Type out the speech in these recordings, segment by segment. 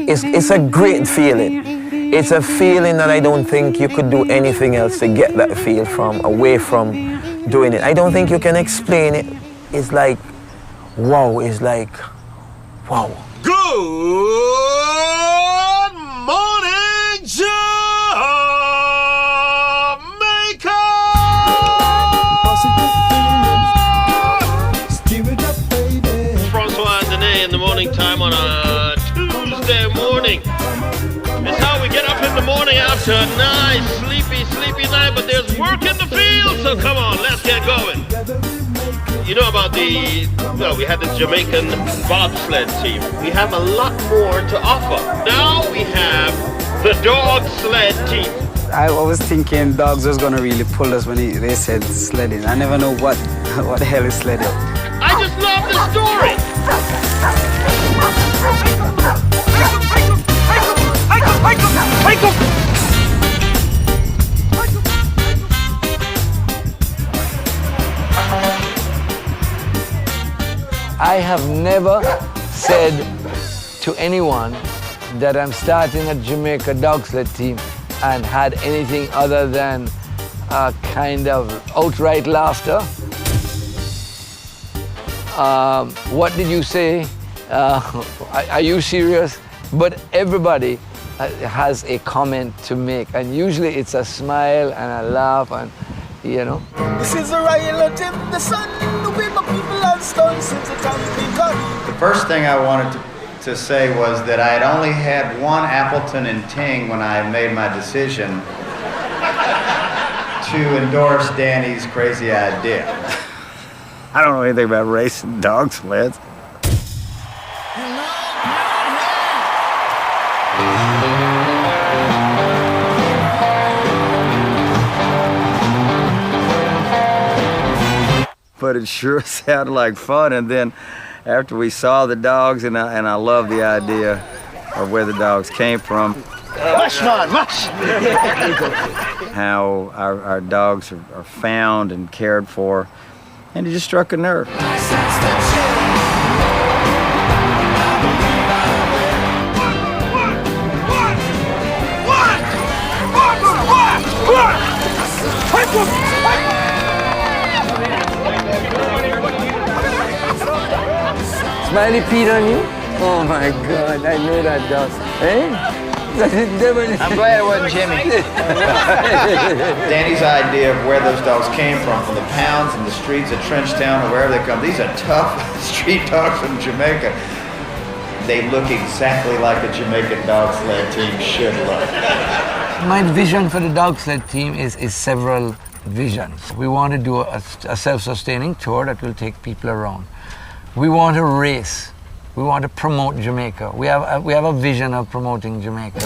it's a great feeling. It's a feeling that I don't think you could do anything else to get that feel from, away from doing it. I don't think you can explain it. It's like, wow, it's like, wow. Good morning, Jamaica! Francois Dene in the morning time on a Tuesday morning. It's how we get up in the morning after a nice, sleepy night, but there's work in the field, so come on, let's get going. You know about we had the Jamaican bobsled team. We have a lot more to offer. Now we have the dogsled team. I was thinking dogs was gonna really pull us when they said sledding. I never know what the hell is sledding. I just love the story. I have never said to anyone that I'm starting a Jamaica Dogsled Team and had anything other than a kind of outright laughter. What did you say? Are you serious? But everybody has a comment to make, and usually it's a smile and a laugh, and you know. This is a relative, the sun, the way my people have done since the time begun. The first thing I wanted to say was that I had only had one Appleton and Ting when I made my decision to endorse Danny's crazy idea. I don't know anything about racing dog sleds. But it sure sounded like fun. And then after we saw the dogs, and I love the idea of where the dogs came from. Mush, man, mush! How our dogs are found and cared for. And it just struck a nerve. Smiley Pete on you? Oh my God, I know that dog. Eh? I'm glad it wasn't Jimmy. Danny's idea of where those dogs came from the pounds and the streets of Trenchtown or wherever they come. These are tough street dogs from Jamaica. They look exactly like a Jamaican Dogsled Team should look. My vision for the Dogsled Team is several visions. We want to do a self-sustaining tour that will take people around. We want to race. We want to promote Jamaica. We have a vision of promoting Jamaica.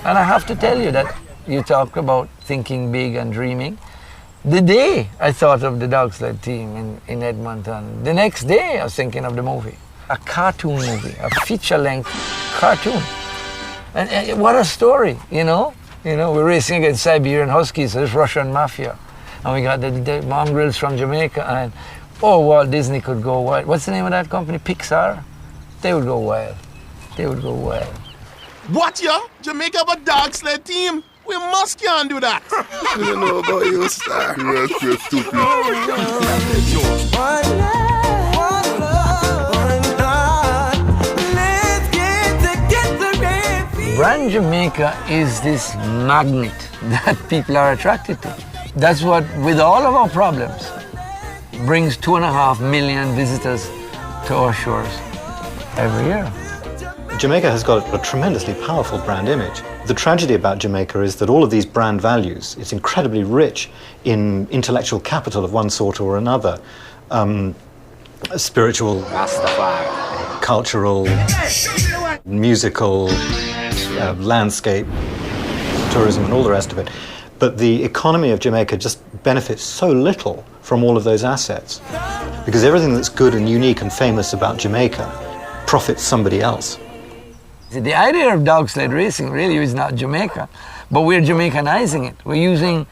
And I have to tell you that you talk about thinking big and dreaming. The day I thought of the Dogsled Team in Edmonton, the next day I was thinking of the movie. A cartoon movie, a feature-length cartoon. And what a story, you know? We're racing against Siberian Huskies, this Russian mafia. And we got the mongrels from Jamaica, and Walt Disney could go wild. What's the name of that company? Pixar? They would go wild. They would go wild. What, yo? Jamaica have a dogsled team? We must can't do that. I don't know about you, star. You're stupid. Brand Jamaica is this magnet that people are attracted to. That's what, with all of our problems, brings 2.5 million visitors to our shores every year. Jamaica has got a tremendously powerful brand image. The tragedy about Jamaica is that all of these brand values, it's incredibly rich in intellectual capital of one sort or another. Spiritual, cultural, musical, landscape, tourism and all the rest of it. But the economy of Jamaica just benefits so little from all of those assets, because everything that's good and unique and famous about Jamaica profits somebody else. The idea of dog sled racing really is not Jamaica, but we're Jamaicanizing it. We're using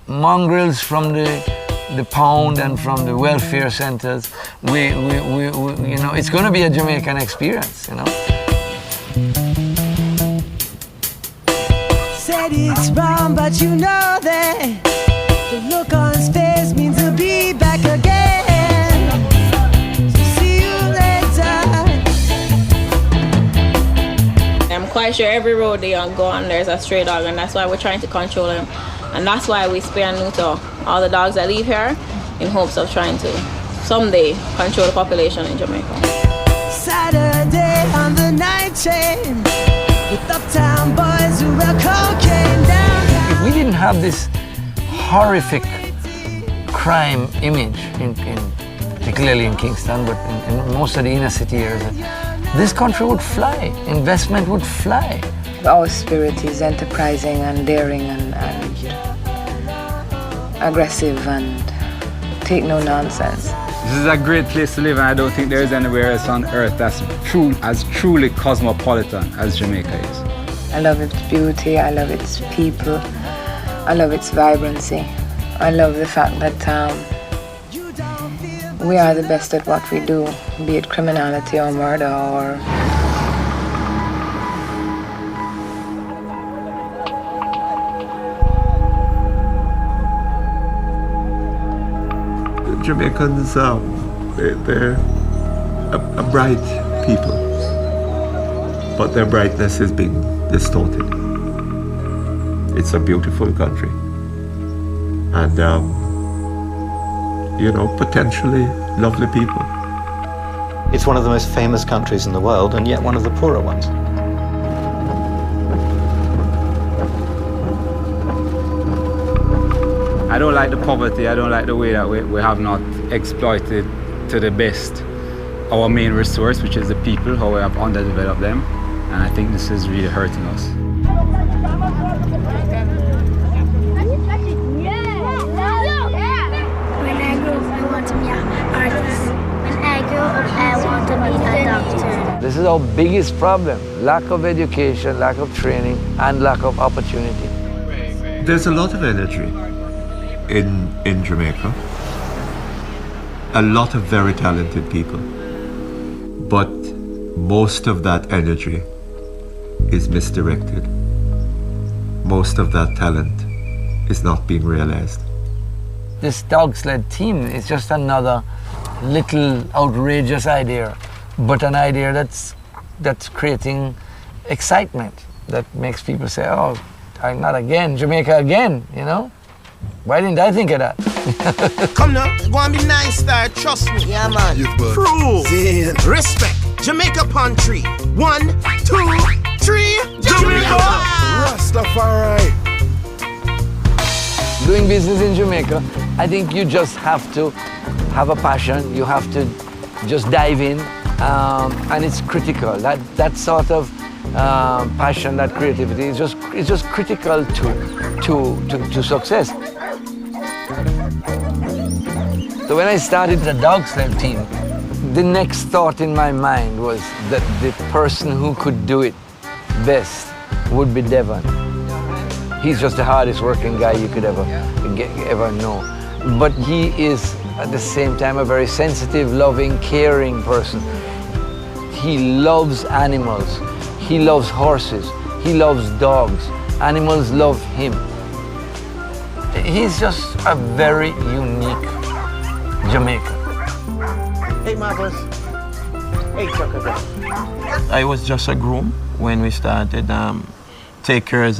mongrels from the pound and from the welfare centers. We it's going to be a Jamaican experience, you know. right, it's wrong, but you know that the look on his face means he'll be back again. So see you later. I'm quite sure every road they go on there's a stray dog, and that's why we're trying to control him. And that's why we spay and neuter all the dogs that leave here in hopes of trying to someday control the population in Jamaica. Saturday on the night train with uptown boys who wear cocaine down. If we didn't have this horrific crime image, particularly in Kingston, but in most of the inner city areas, this country would fly, investment would fly. Our spirit is enterprising and daring and aggressive and take no nonsense. This is a great place to live, and I don't think there is anywhere else on earth that's as truly cosmopolitan as Jamaica is. I love its beauty, I love its people, I love its vibrancy. I love the fact that we are the best at what we do, be it criminality or murder or... Jamaicans, they're a bright people, but their brightness is being distorted. It's a beautiful country, and potentially lovely people. It's one of the most famous countries in the world, and yet one of the poorer ones. I don't like the poverty. I don't like the way that we have not exploited to the best our main resource, which is the people, how we have underdeveloped them. And I think this is really hurting us. When I grow up, I want to be an artist. When I grow up, I want to be a doctor. This is our biggest problem: lack of education, lack of training, and lack of opportunity. There's a lot of energy in Jamaica. A lot of very talented people. But most of that energy is misdirected. Most of that talent is not being realized. This dogsled team is just another little outrageous idea, but an idea that's creating excitement, that makes people say, oh, not again, Jamaica again, you know? Why didn't I think of that? Come now, go and be nice, star. Trust me. Yeah, man. Prove. Respect. Jamaica upon 3. 1, 2, 3. Jamaica. Rastafari. Doing business in Jamaica, I think you just have to have a passion. You have to just dive in, and it's critical. That sort of passion, that creativity is just critical to success. So when I started the Dogsled Team, the next thought in my mind was that the person who could do it best would be Devon. He's just the hardest working guy you could ever know. But he is at the same time a very sensitive, loving, caring person. He loves animals. He loves horses. He loves dogs. Animals love him. He's just a very unique Jamaican. Hey, Marcus. Hey, Chuck. I was just a groom when we started. Take care of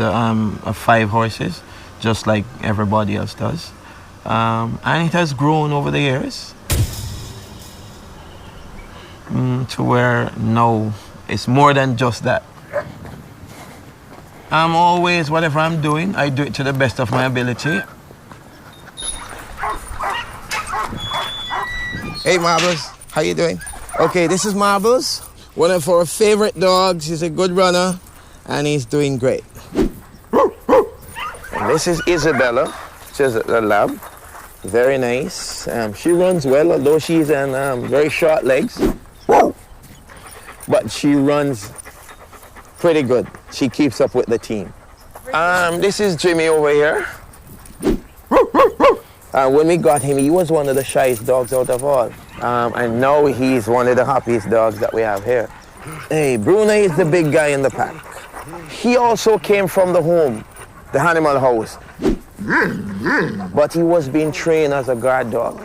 5 horses, just like everybody else does. And it has grown over the years to where now it's more than just that. I'm always, whatever I'm doing, I do it to the best of my ability. Hey, Marbles. How you doing? Okay, this is Marbles, one of our favorite dogs. He's a good runner, and he's doing great. And this is Isabella. She's a lab. Very nice. She runs well, although she's on very short legs. But she runs pretty good. She keeps up with the team. This is Jimmy over here. When we got him, he was one of the shyest dogs out of all. And now he's one of the happiest dogs that we have here. Hey, Bruno is the big guy in the pack. He also came from the home the animal house. But he was being trained as a guard dog.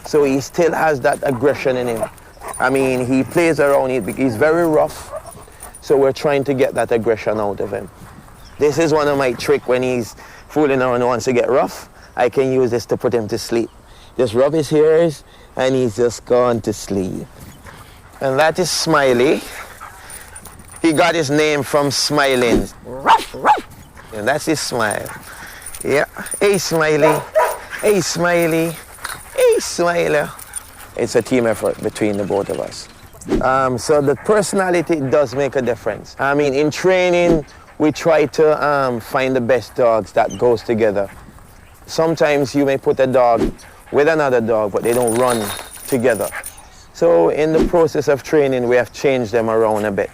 So he still has that aggression in him. I mean, he plays around, he's very rough. So we're trying to get that aggression out of him. This is one of my tricks when he's fooling around and wants to get rough. I can use this to put him to sleep. Just rub his ears and he's just gone to sleep. And that is Smiley. He got his name from smiling. And that's his smile. Yeah. Hey, Smiley. Hey, Smiley. Hey, Smiler. It's a team effort between the both of us. So the personality does make a difference. I mean, in training, we try to find the best dogs that goes together. Sometimes you may put a dog with another dog, but they don't run together. So in the process of training, we have changed them around a bit.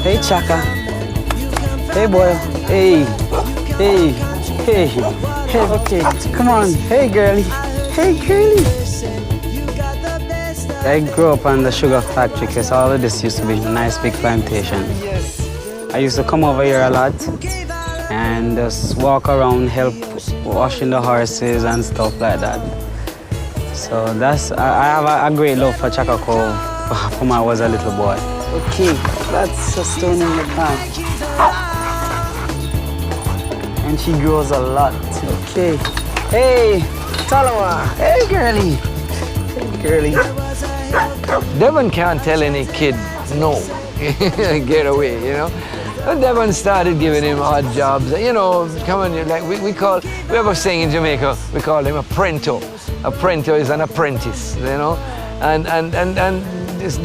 Hey, Chaka. Hey, boy. Hey. Hey. Hey. Hey, okay. Come on. Hey, girlie. Hey, girlie. I grew up on the sugar factory because all of this used to be a nice big plantation. I used to come over here a lot and just walk around, help washing the horses and stuff like that. So I have a great love for Chaka Cove from when I was a little boy. Okay, that's a stone in the plant. And she grows a lot. Okay. Hey, Talama. Hey, girlie. Hey, girlie. Devon can't tell any kid no. Get away, you know. But Devon started giving him odd jobs. You know, come on, like we have a saying in Jamaica, we call him a prento. A prento is an apprentice, you know. And this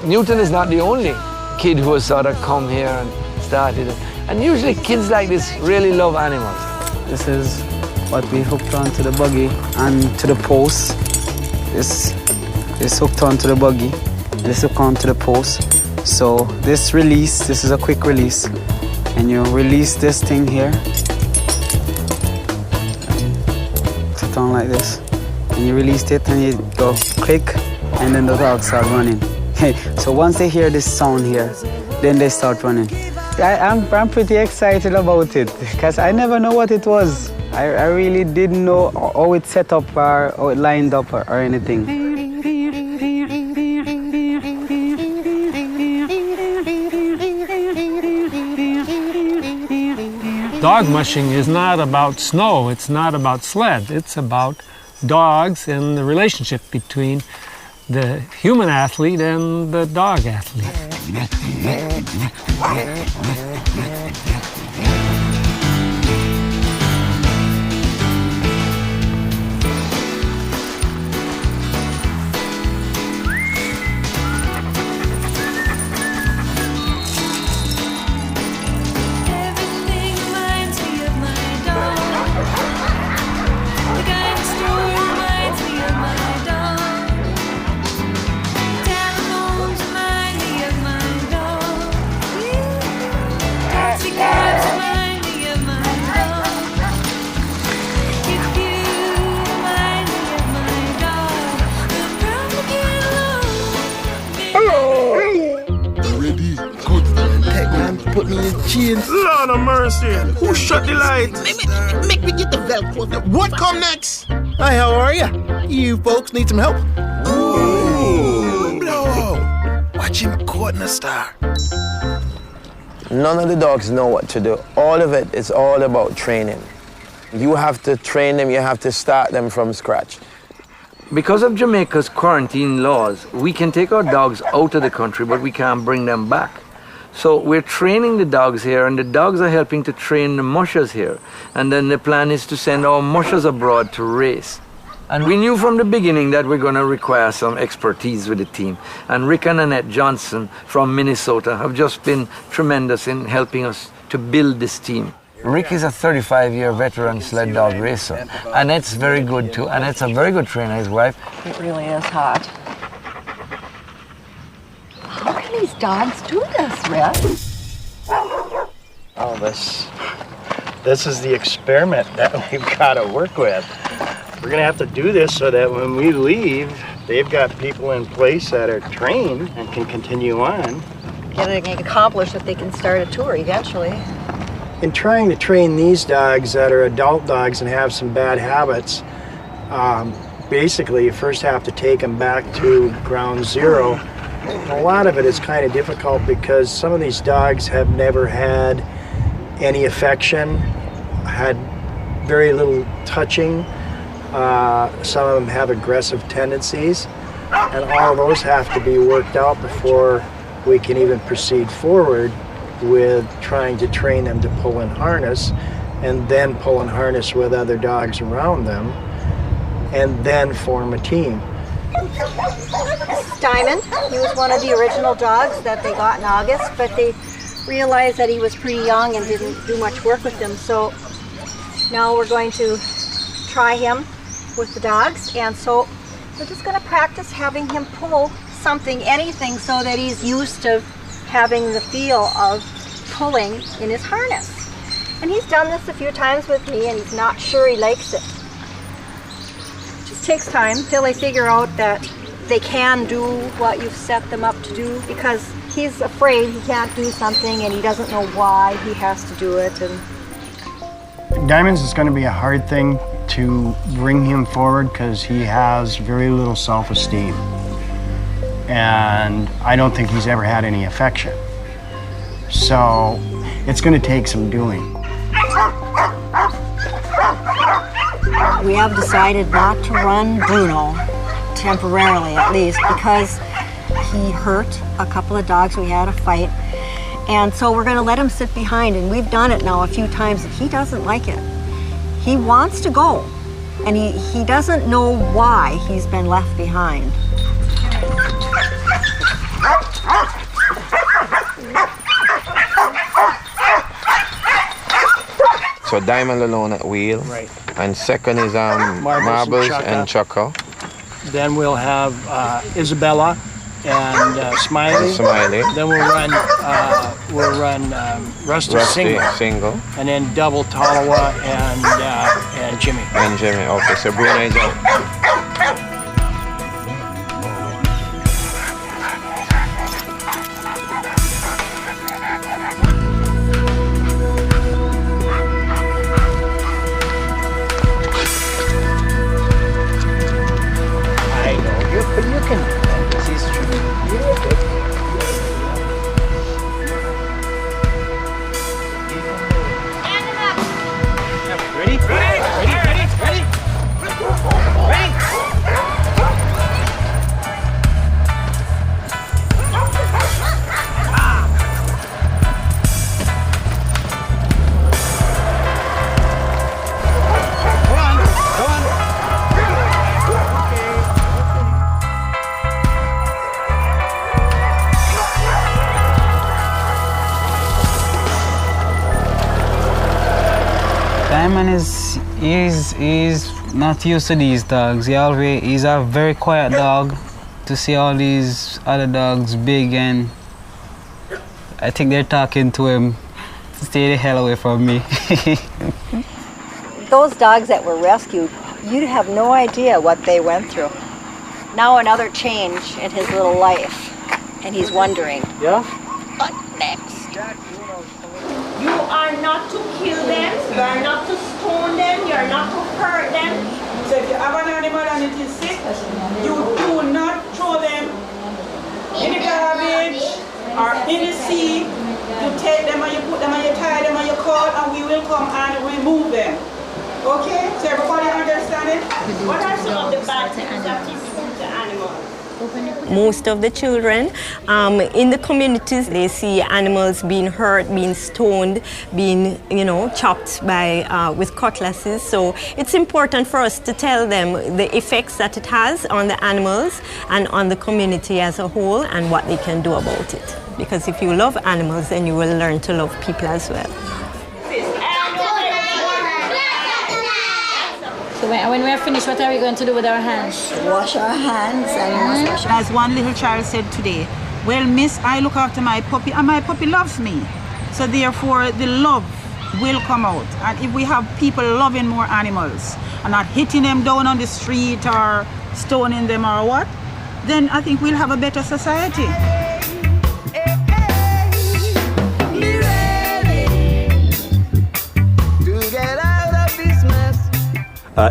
Newton is not the only kid who has sort of come here and started it. And usually kids like this really love animals. This is what we hooked onto the buggy and to the post. This is hooked onto the buggy. This hooked onto the post. So this release, this is a quick release. And you release this thing here. Sit on like this. And you release it and you go click. And then the dogs start running. So once they hear this sound here, then they start running. I'm pretty excited about it because I never know what it was. I really didn't know how it set up or how it lined up or anything. Dog mushing is not about snow, it's not about sled, it's about dogs and the relationship between the human athlete and the dog athlete. Put me in chains. Lord of mercy. Who shut the light? Make me get the Velcro. What come next? Hi, how are you? You folks need some help? Ooh. Blow. Watch him caught in a star. None of the dogs know what to do. All of it is all about training. You have to train them, you have to start them from scratch. Because of Jamaica's quarantine laws, we can take our dogs out of the country, but we can't bring them back. So we're training the dogs here, and the dogs are helping to train the mushers here. And then the plan is to send our mushers abroad to race. And we knew from the beginning that we're going to require some expertise with the team. And Rick and Annette Johnson from Minnesota have just been tremendous in helping us to build this team. Rick is a 35-year veteran sled dog racer. Annette's very good too. Annette's a very good trainer, his wife. It really is hot. How can these dogs do this, Rick? Oh, this is the experiment that we've got to work with. We're gonna have to do this so that when we leave, they've got people in place that are trained and can continue on. Getting it accomplished that they can start a tour eventually. In trying to train these dogs that are adult dogs and have some bad habits, basically you first have to take them back to ground zero. And a lot of it is kind of difficult because some of these dogs have never had any affection, had very little touching. Some of them have aggressive tendencies, and all those have to be worked out before we can even proceed forward with trying to train them to pull in harness, and then pull in harness with other dogs around them, and then form a team. This is Diamond. He was one of the original dogs that they got in August, but they realized that he was pretty young and didn't do much work with them. So now we're going to try him with the dogs, and so we're just going to practice having him pull something, anything, so that he's used to having the feel of pulling in his harness. And he's done this a few times with me, and he's not sure he likes it. It just takes time till they figure out that they can do what you've set them up to do, because he's afraid he can't do something and he doesn't know why he has to do it. And Diamonds is going to be a hard thing to bring him forward because he has very little self-esteem. And I don't think he's ever had any affection. So it's going to take some doing. we have decided not to run Bruno, temporarily at least, because he hurt a couple of dogs. We had a fight. And so we're going to let him sit behind, and we've done it now a few times. He doesn't like it. He wants to go, and he doesn't know why he's been left behind. So Diamond alone at wheel. Right. And second is Marbles and Choco. Then we'll have Isabella and Smiley. Then we'll run Rusty single. And then double Talawa and Jimmy. And Jimmy. Okay, so Bruno is out. He's not used to these dogs. He's a very quiet dog. To see all these other dogs big, and I think they're talking to him, stay the hell away from me. Those dogs that were rescued, you have no idea what they went through. Now another change in his little life, and he's wondering, what next? You are not to kill them, you are not to stone them, you are not to hurt them. So if you have an animal and it is sick, you do not throw them in the garbage or in the sea. You take them and you put them and you tie them and you call, and we will come and remove them. Okay? So everybody understand it? What are some of the bad things that you do to animals? Most of the children in the communities, they see animals being hurt, being stoned, being, chopped by with cutlasses. So it's important for us to tell them the effects that it has on the animals and on the community as a whole, and what they can do about it. Because if you love animals, then you will learn to love people as well. So when we're finished, what are we going to do with our hands? Wash our hands and wash our hands. As one little child said today, well, miss, I look after my puppy and my puppy loves me. So therefore, the love will come out. And if we have people loving more animals and not hitting them down on the street or stoning them or what, then I think we'll have a better society.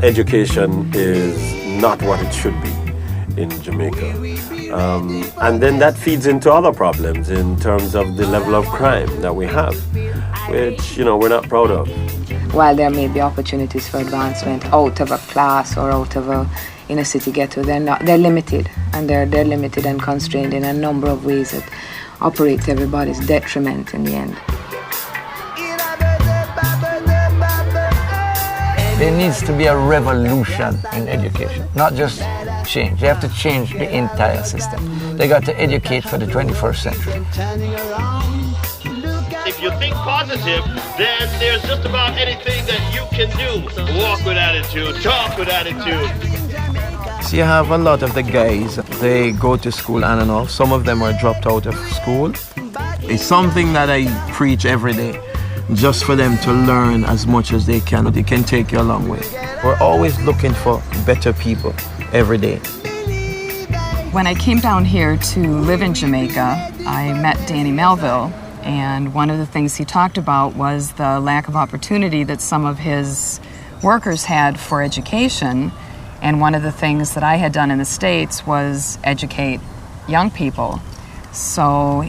Education is not what it should be in Jamaica. And then that feeds into other problems in terms of the level of crime that we have, which, we're not proud of. While there may be opportunities for advancement out of a class or out of a inner city ghetto, they're limited, and they're limited and constrained in a number of ways that operate to everybody's detriment in the end. There needs to be a revolution in education, not just change. They have to change the entire system. They got to educate for the 21st century. If you think positive, then there's just about anything that you can do. Walk with attitude, talk with attitude. So you have a lot of the guys, they go to school on and off. Some of them are dropped out of school. It's something that I preach every day, just for them to learn as much as they can. It can take you a long way. We're always looking for better people every day. When I came down here to live in Jamaica, I met Danny Melville, and one of the things he talked about was the lack of opportunity that some of his workers had for education. And one of the things that I had done in the States was educate young people. So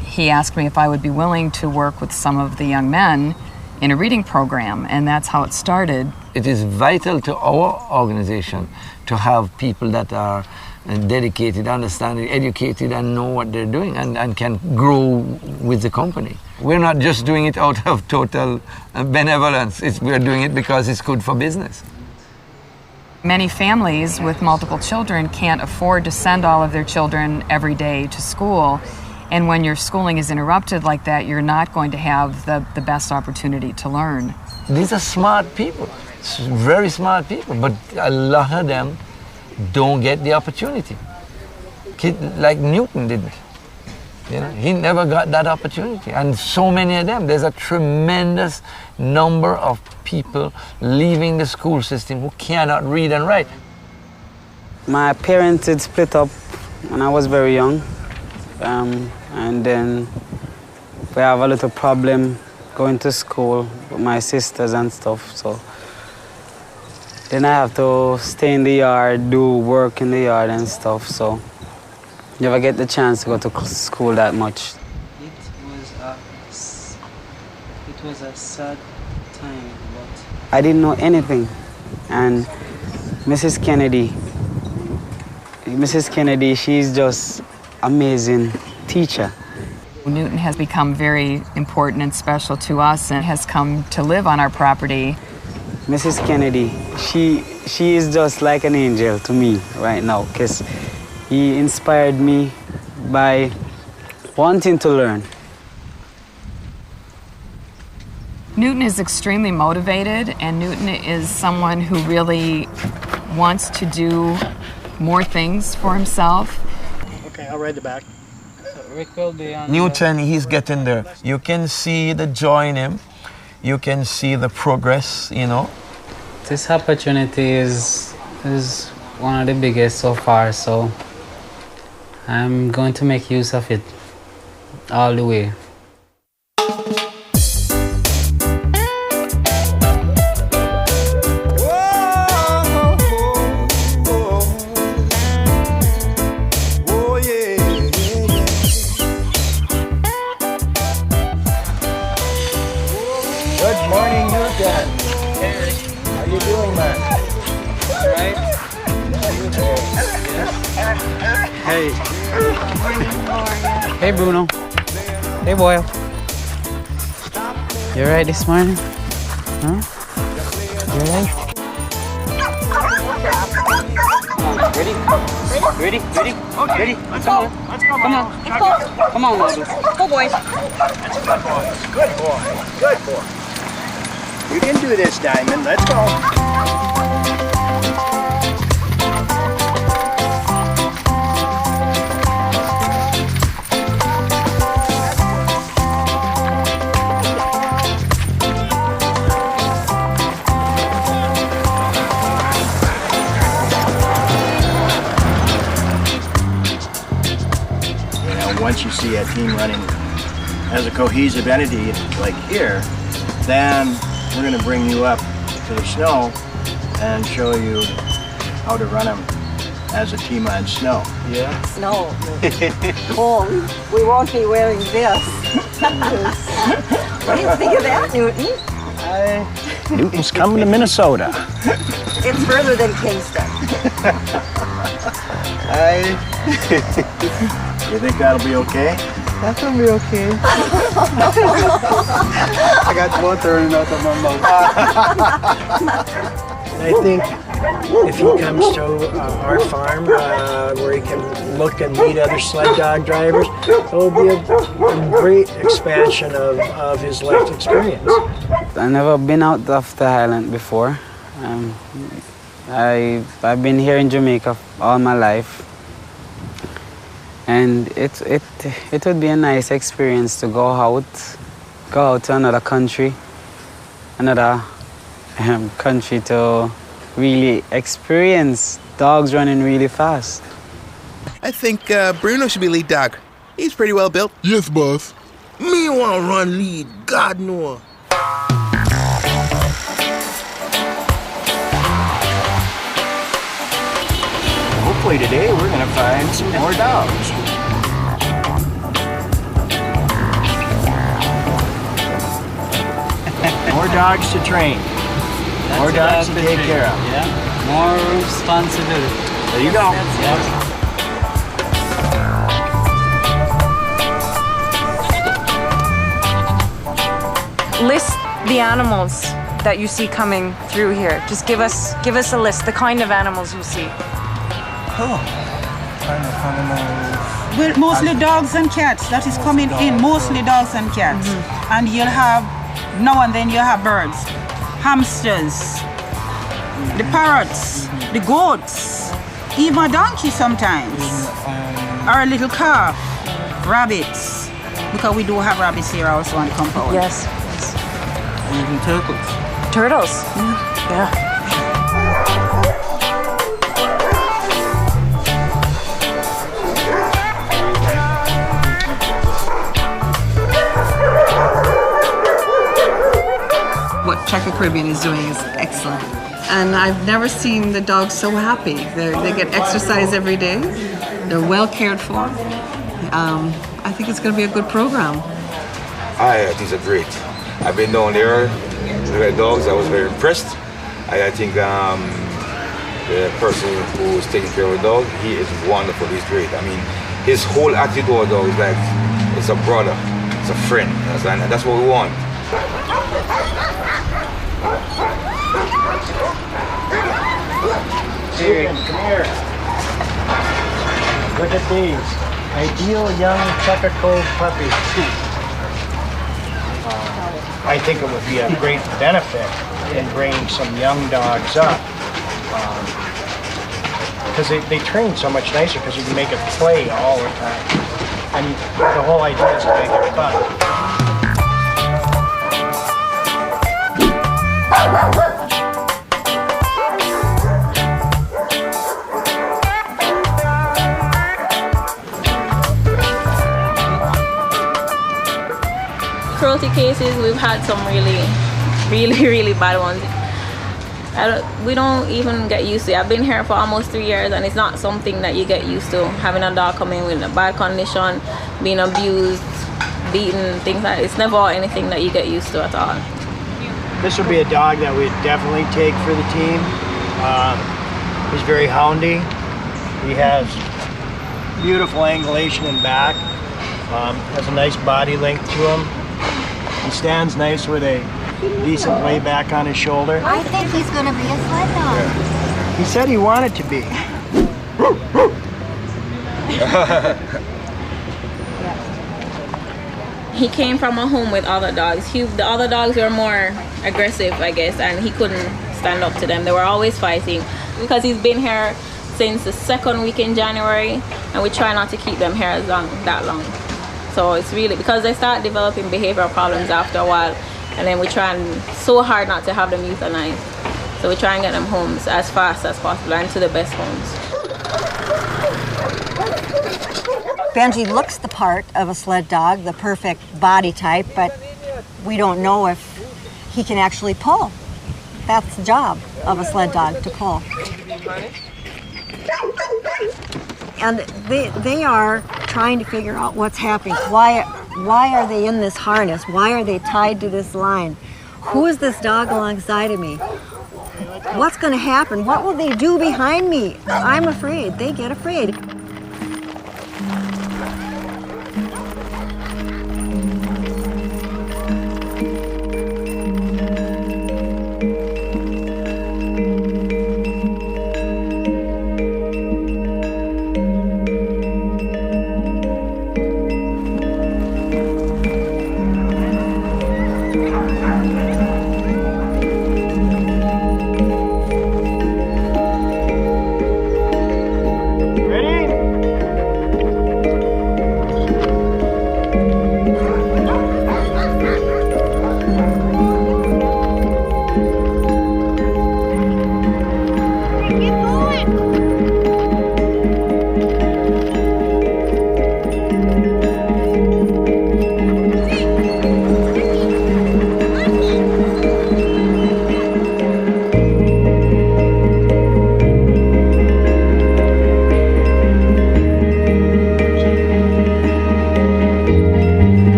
he asked me if I would be willing to work with some of the young men in a reading program, and that's how it started. It is vital to our organization to have people that are dedicated, understanding, educated, and know what they're doing, and can grow with the company. We're not just doing it out of total benevolence. We're doing it because it's good for business. Many families with multiple children can't afford to send all of their children every day to school. And when your schooling is interrupted like that, you're not going to have the best opportunity to learn. These are smart people, very smart people, but a lot of them don't get the opportunity. Kid like Newton didn't. He never got that opportunity. And so many of them, there's a tremendous number of people leaving the school system who cannot read and write. My parents had split up when I was very young. And then we have a little problem going to school with my sisters and stuff, so then I have to stay in the yard, do work in the yard and stuff, so never get the chance to go to school that much. It was a sad time, but I didn't know anything. And Mrs. Kennedy, she's just amazing teacher. Newton has become very important and special to us and has come to live on our property. Mrs. Kennedy, she is just like an angel to me right now, because he inspired me by wanting to learn. Newton is extremely motivated, and Newton is someone who really wants to do more things for himself. Okay, I'll read the back. Rick will be on Newton, he's getting there. You can see the joy in him. You can see the progress, This opportunity is one of the biggest so far, so I'm going to make use of it all the way. Hey. Hey, Bruno. Hey, Boyle. You alright this morning? Huh? You alright? Ready? Ready? Ready? Okay, Ready? let's go. Let's go, Come on. Let's go. Come on, Moses. Go, boys. That's a good boy. Good boy. Good boy. You can do this, Diamond. Let's go. you see a team running as a cohesive entity like here, then we're going to bring you up to the snow and show you how to run them as a team on snow. Yeah? Snow. Oh, we won't be wearing this. What do you think of that, Newton? Newton's coming to Minnesota. It's further than Kingston. You think that'll be okay? That's gonna be okay. I got water running out of my mouth. I think if he comes to our farm where he can look and meet other sled dog drivers, it will be a great expansion of his life experience. I've never been out of the island before. I've been here in Jamaica all my life. And it would be a nice experience to go out to another country to really experience dogs running really fast. I think Bruno should be lead dog. He's pretty well built. Yes, boss. Me want to run lead, God no. Hopefully today we're going to find some more dogs. More dogs to train. More dogs to take care of. Yeah. More responsibility. There you go. List the animals that you see coming through here. Just give us a list, the kind of animals you see. Oh, kind of animals. Well, mostly dogs and cats. That is coming in. Mostly dogs and cats. And you'll have, now and then you'll have birds, hamsters, the parrots, the goats, even a donkey sometimes, or a little calf, rabbits, because we do have rabbits here also on the compound. Yes. Even turtles. Turtles. Yeah. What Checker Caribbean is doing is excellent. And I've never seen the dogs so happy. They get exercise every day. They're well cared for. I think it's going to be a good program. I think it's great. I've been down there with the dogs. I was very impressed. I think the person who is taking care of the dog, he is wonderful. He's great. I mean, his whole attitude toward the dog is like it's a brother, it's a friend, and that's what we want. Here, come here. Look at these. Ideal young Checker Cove puppies. I think it would be a great benefit in bringing some young dogs up. Because they train so much nicer because you can make it play all the time. And the whole idea is to make it fun. Cruelty cases, we've had some really bad ones. We don't even get used to it. I've been here for almost 3 years and it's not something that you get used to. Having a dog come in with a bad condition, being abused, beaten, things like that. It's never anything that you get used to at all. This would be a dog that we'd definitely take for the team. He's very houndy. He has beautiful angulation in back. Has a nice body length to him. He stands nice with a decent way back on his shoulder. I think he's going to be a sled dog. He said he wanted to be. He came from a home with other dogs. The other dogs were more aggressive, I guess, and he couldn't stand up to them. They were always fighting. Because he's been here since the second week in January, and we try not to keep them here that long. So it's really, because they start developing behavioral problems after a while, and then we try so hard not to have them euthanized. So we try and get them homes as fast as possible and to the best homes. Benji looks the part of a sled dog, the perfect body type, but we don't know if he can actually pull. That's the job of a sled dog, to pull. And they are trying to figure out what's happening. Why are they in this harness? Why are they tied to this line? Who is this dog alongside of me? What's going to happen? What will they do behind me? I'm afraid. They get afraid.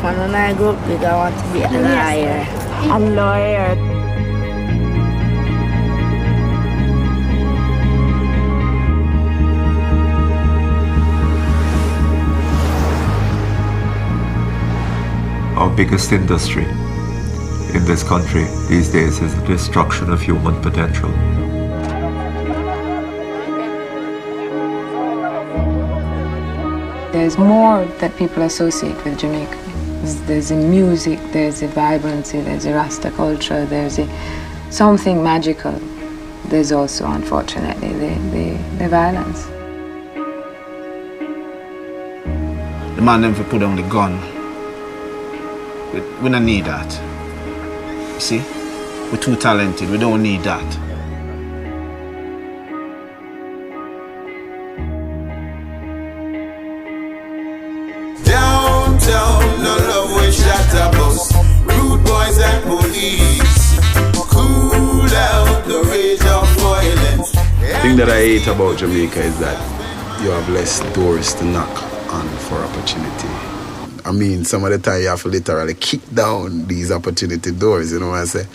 When I grow up big, I want to be a lawyer. A lawyer. Our biggest industry in this country these days is the destruction of human potential. There's more that people associate with Jamaica. There's the music, there's the vibrancy, there's the Rasta culture, there's something magical. There's also, unfortunately, the violence. The man never put down the gun. We don't need that. You see? We're too talented, we don't need that. Downtown, no love with chatterbox. Rude boys and police. Cool out the rage of violence. The thing that I hate about Jamaica is that you have less doors to knock on for opportunity. I mean, some of the time you have to literally kick down these opportunity doors, you know what I say?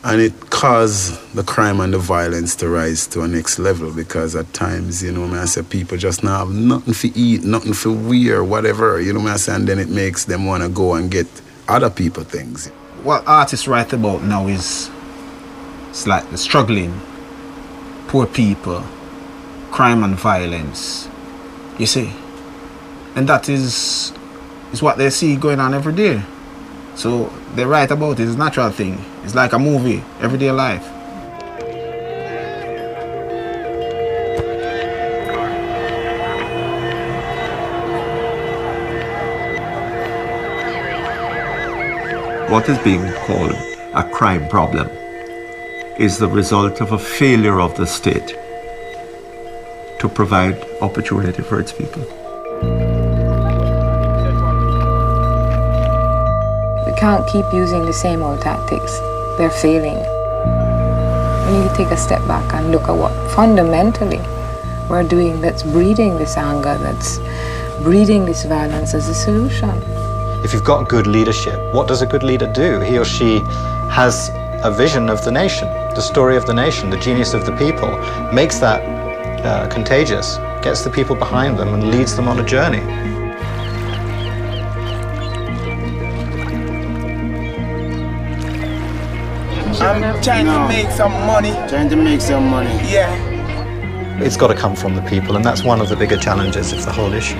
And it caused the crime and the violence to rise to a next level because at times, you know what I say, people just now have nothing to eat, nothing to wear, whatever, you know what I say? And then it makes them want to go and get other people things. What artists write about now is it's like the struggling, poor people, crime and violence, you see? And that is what they see going on every day. So they write about it, it's a natural thing. It's like a movie, everyday life. What is being called a crime problem is the result of a failure of the state to provide opportunity for its people. We can't keep using the same old tactics. They're failing. We need to take a step back and look at what fundamentally we're doing that's breeding this anger, that's breeding this violence as a solution. If you've got good leadership, what does a good leader do? He or she has a vision of the nation, the story of the nation, the genius of the people, makes that contagious, gets the people behind them and leads them on a journey. I'm trying to make some money. Trying to make some money. Yeah. It's got to come from the people, and that's one of the bigger challenges of the whole issue.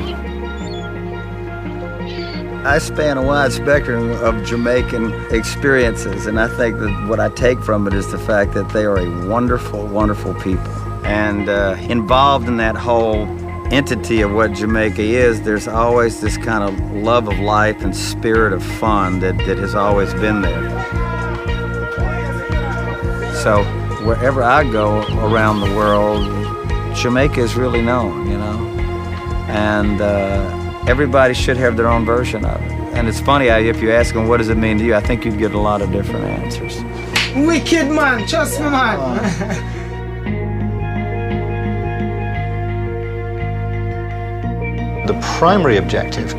I span a wide spectrum of Jamaican experiences, and I think that what I take from it is the fact that they are a wonderful, wonderful people. And involved in that whole entity of what Jamaica is, there's always this kind of love of life and spirit of fun that has always been there. So wherever I go around the world, Jamaica is really known, you know, and everybody should have their own version of it. And it's funny, if you ask them what does it mean to you, I think you'd get a lot of different answers. Wicked man, trust me man. The primary objective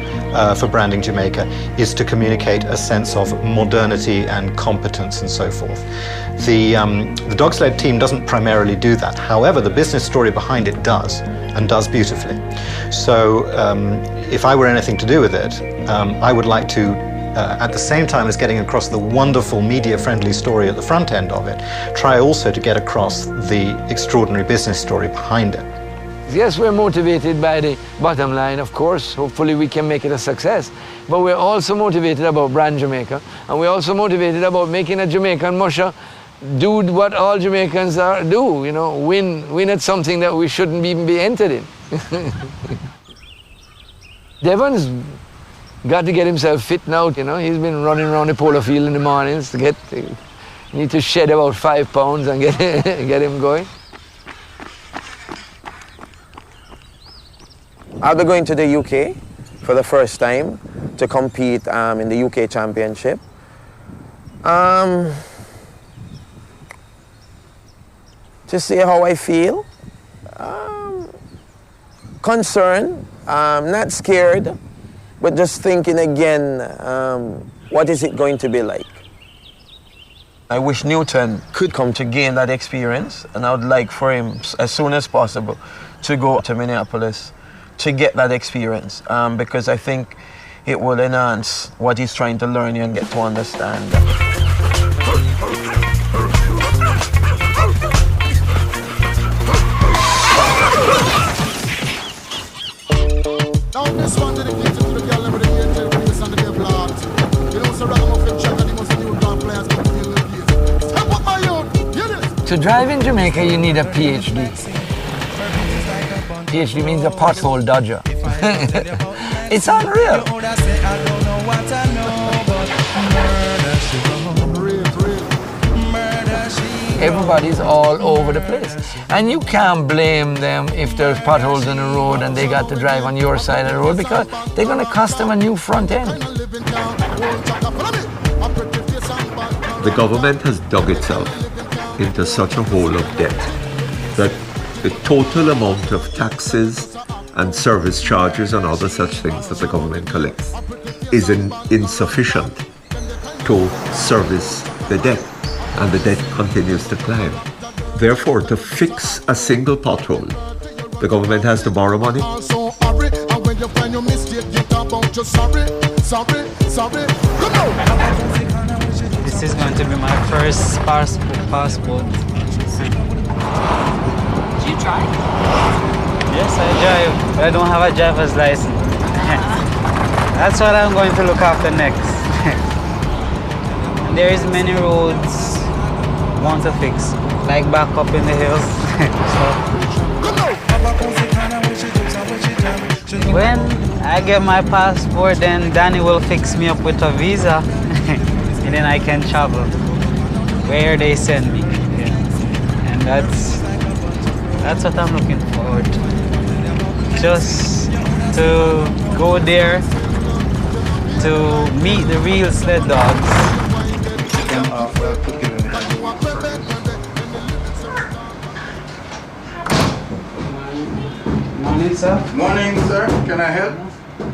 for branding Jamaica is to communicate a sense of modernity and competence and so forth. The Dogsled Team doesn't primarily do that. However, the business story behind it does, and does beautifully. So if I were anything to do with it, I would like to, at the same time as getting across the wonderful media-friendly story at the front end of it, try also to get across the extraordinary business story behind it. Yes, we're motivated by the bottom line, of course. Hopefully we can make it a success. But we're also motivated about Brand Jamaica. And we're also motivated about making a Jamaican musher do what all Jamaicans do, you know, win at something that we shouldn't even be entered in. Devon's got to get himself fit now, you know. He's been running around the polo field in the mornings to need to shed about 5 pounds and get him going. I'll be going to the UK for the first time to compete in the UK Championship. To see how I feel. Concerned, not scared, but just thinking again, what is it going to be like? I wish Newton could come to gain that experience, and I would like for him, as soon as possible, to go to Minneapolis to get that experience, because I think it will enhance what he's trying to learn and get to understand. Now this one dedicated to the girl with the angel face and the devil heart. You know, so ragamuffin check and he must new drum players come to the place. Step up my youth, hear this? To drive in Jamaica, you need a PhD. PhD means a pothole dodger. It's unreal. Everybody's all over the place. And you can't blame them if there's potholes in the road and they got to drive on your side of the road, because they're going to cost them a new front end. The government has dug itself into such a hole of debt that the total amount of taxes and service charges and other such things that the government collects is insufficient to service the debt, and the debt continues to climb. Therefore, to fix a single pothole, the government has to borrow money. This is going to be my first passport. Do you drive? Yes, I drive, but I don't have a driver's license. That's what I'm going to look after next. And there is many roads I want to fix, like back up in the hills. When I get my passport, then Danny will fix me up with a visa, and then I can travel where they send me. And that's what I'm looking forward to. Just to go there to meet the real sled dogs. Morning, sir. Morning, sir. Can I help?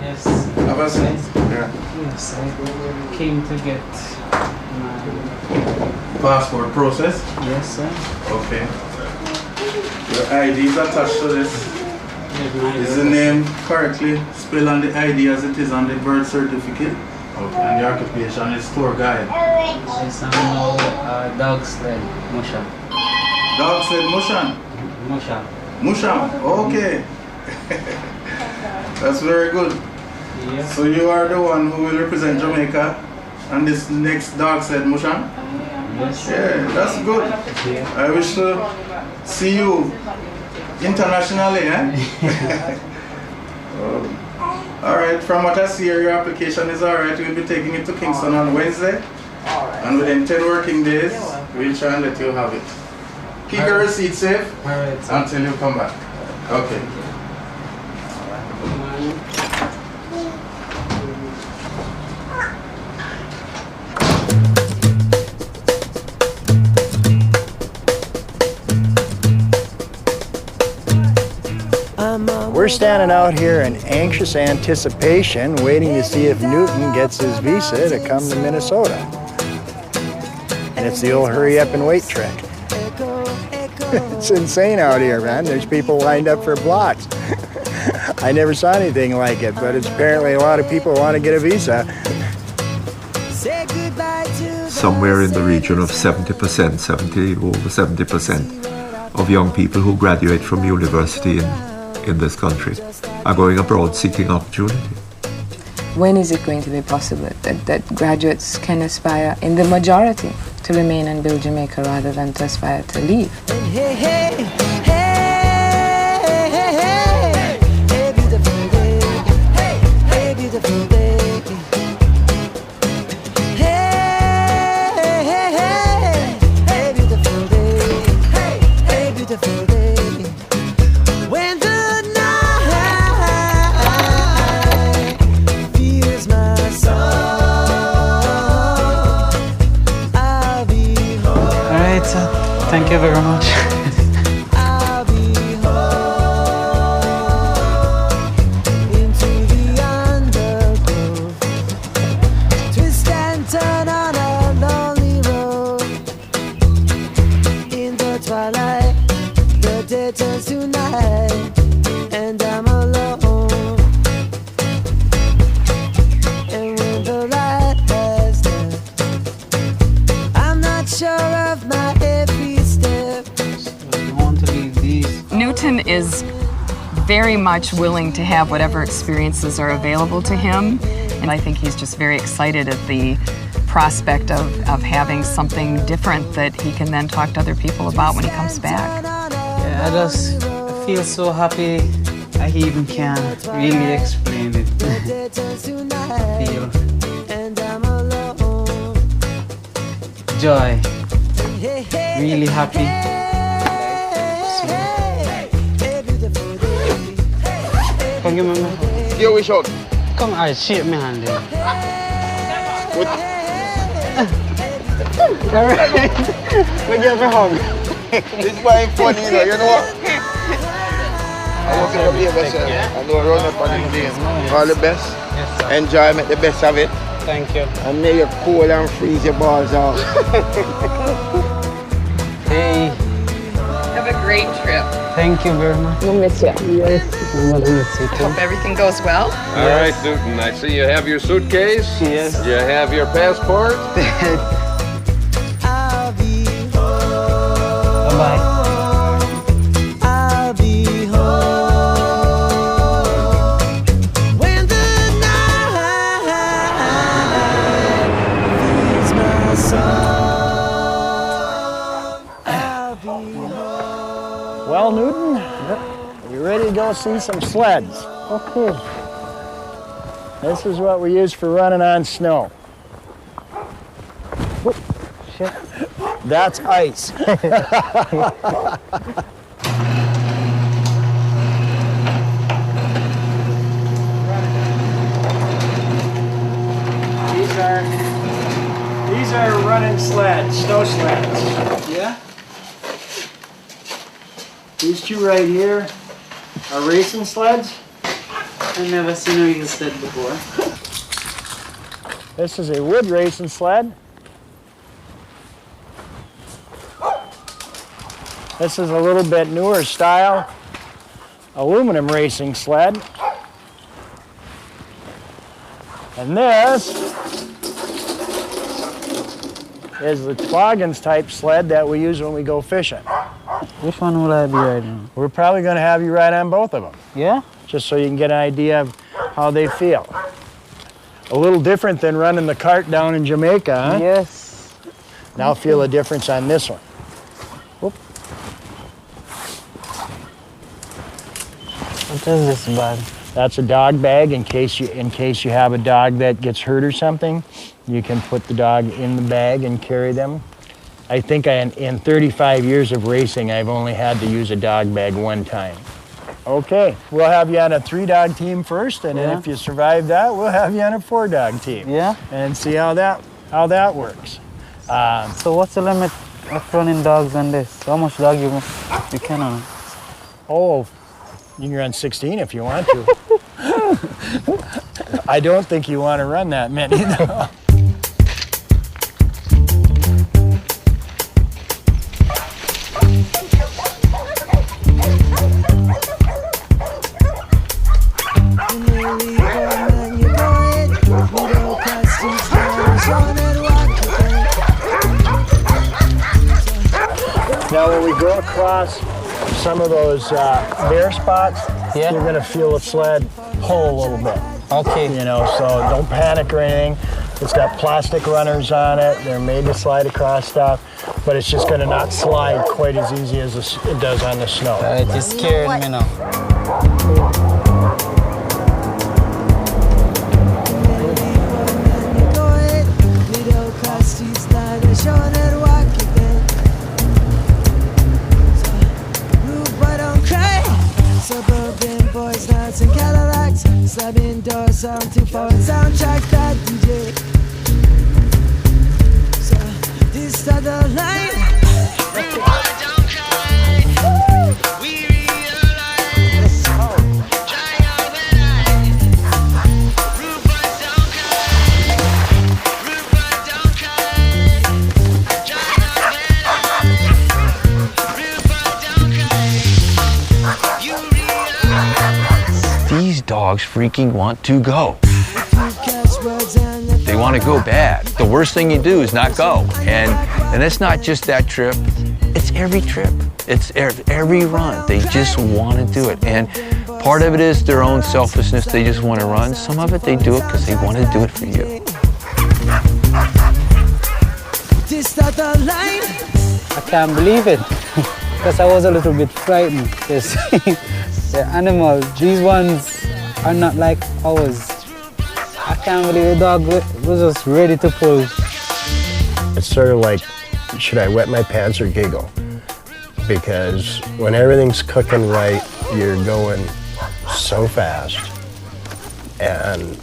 Yes. Have a seat. Yeah. Yes, I came to get my passport process? Yes, sir. Okay. Your ID is attached to this. Is the name correctly spelled on the ID as it is on the birth certificate? Okay. And your occupation is tour guide? Yes, I'm now dog sled musher. Dog sled musher? Musher. Musher, okay. That's very good. So you are the one who will represent Jamaica on this next Dogsled motion? Yes. Yeah, that's good. I wish to see you internationally, eh? All right, from what I see here, your application is all right. We'll be taking it to Kingston on Wednesday. And within 10 working days, we'll try and let you have it. Keep your receipt safe until you come back. Okay. We're standing out here in anxious anticipation, waiting to see if Newton gets his visa to come to Minnesota. And it's the old hurry up and wait trick. It's insane out here, man. There's people lined up for blocks. I never saw anything like it, but it's apparently a lot of people want to get a visa. Somewhere in the region of 70%, over 70% of young people who graduate from university in this country are going abroad seeking opportunity. When is it going to be possible that graduates can aspire, in the majority, to remain and build Jamaica rather than to aspire to leave? Hey, hey, hey, hey, hey, hey, beautiful day, hey, hey, beautiful day. Hey, hey, hey, hey, beautiful day, hey, hey, beautiful day. When the night feels my soul, I'll be home. All right, thank you very much. I'll be home into the undergrowth, twist and turn on a lonely road. In the twilight, the day turns to night, and I'm alone. And when the light has left, I'm not sure of my every step. Newton is very much willing to have whatever experiences are available to him, and I think he's just very excited at the prospect of having something different that he can then talk to other people about when he comes back. Yeah, I just feel so happy. I even can't really explain it. I feel joy, really happy. Come give me my hand. Here we shot. Come, I shake my hand then. Alright. We give me a hug. This boy funny, you know what? I want to be the best. I know run up on the game. All the best. Yes, sir. Enjoy, make the best of it. Thank you. And may you cool and freeze your balls out. Hey. Have a great trip. Thank you very much. We'll miss you. Yes. We'll miss you too. Hope everything goes well. All right, Newton, I see you have your suitcase. Yes. You have your passport. Bye-bye. I'll be home when the night feels my soul. I'll be home. Well, Newton, you ready to go see some sleds? Okay. This is what we use for running on snow. Oh, shit. That's ice. These are running sleds, snow sleds. Yeah? These two right here are racing sleds. I've never seen a real sled before. This is a wood racing sled. This is a little bit newer style aluminum racing sled. And this is the toboggans type sled that we use when we go fishing. Which one will I be riding on? We're probably going to have you ride on both of them. Yeah? Just so you can get an idea of how they feel. A little different than running the cart down in Jamaica, huh? Yes. Now feel a difference on this one. Whoop. What is this bag? That's a dog bag in case you have a dog that gets hurt or something. You can put the dog in the bag and carry them. I think in 35 years of racing, I've only had to use a dog bag one time. Okay, we'll have you on a 3-dog team first, and then if you survive that, we'll have you on a 4-dog team. Yeah. And see how that works. So what's the limit of running dogs on this? How much dog you can on? Oh, you can run 16 if you want to. I don't think you want to run that many, though. Now when we go across some of those bare spots, you're gonna feel the sled pull a little bit. Okay. You know, so don't panic or anything. It's got plastic runners on it. They're made to slide across stuff, but it's just gonna not slide quite as easy as it does on the snow. It is scaring me now. Suburban boys, nights and Cadillacs, slamming doors on 2-4 soundtrack, that DJ. So this is the line. We realize. Try out when rude boys don't cry. Rude boys don't cry. Try out when rude boys don't cry. You These dogs freaking want to go. They want to go bad. The worst thing you do is not go. And it's not just that trip. It's every trip. It's every run. They just want to do it. And part of it is their own selfishness. They just want to run. Some of it, they do it because they want to do it for you. I can't believe it. Because I was a little bit frightened. The animals, these ones are not like ours. I can't believe the dog was just ready to pull. It's sort of like, should I wet my pants or giggle? Because when everything's cooking right, you're going so fast and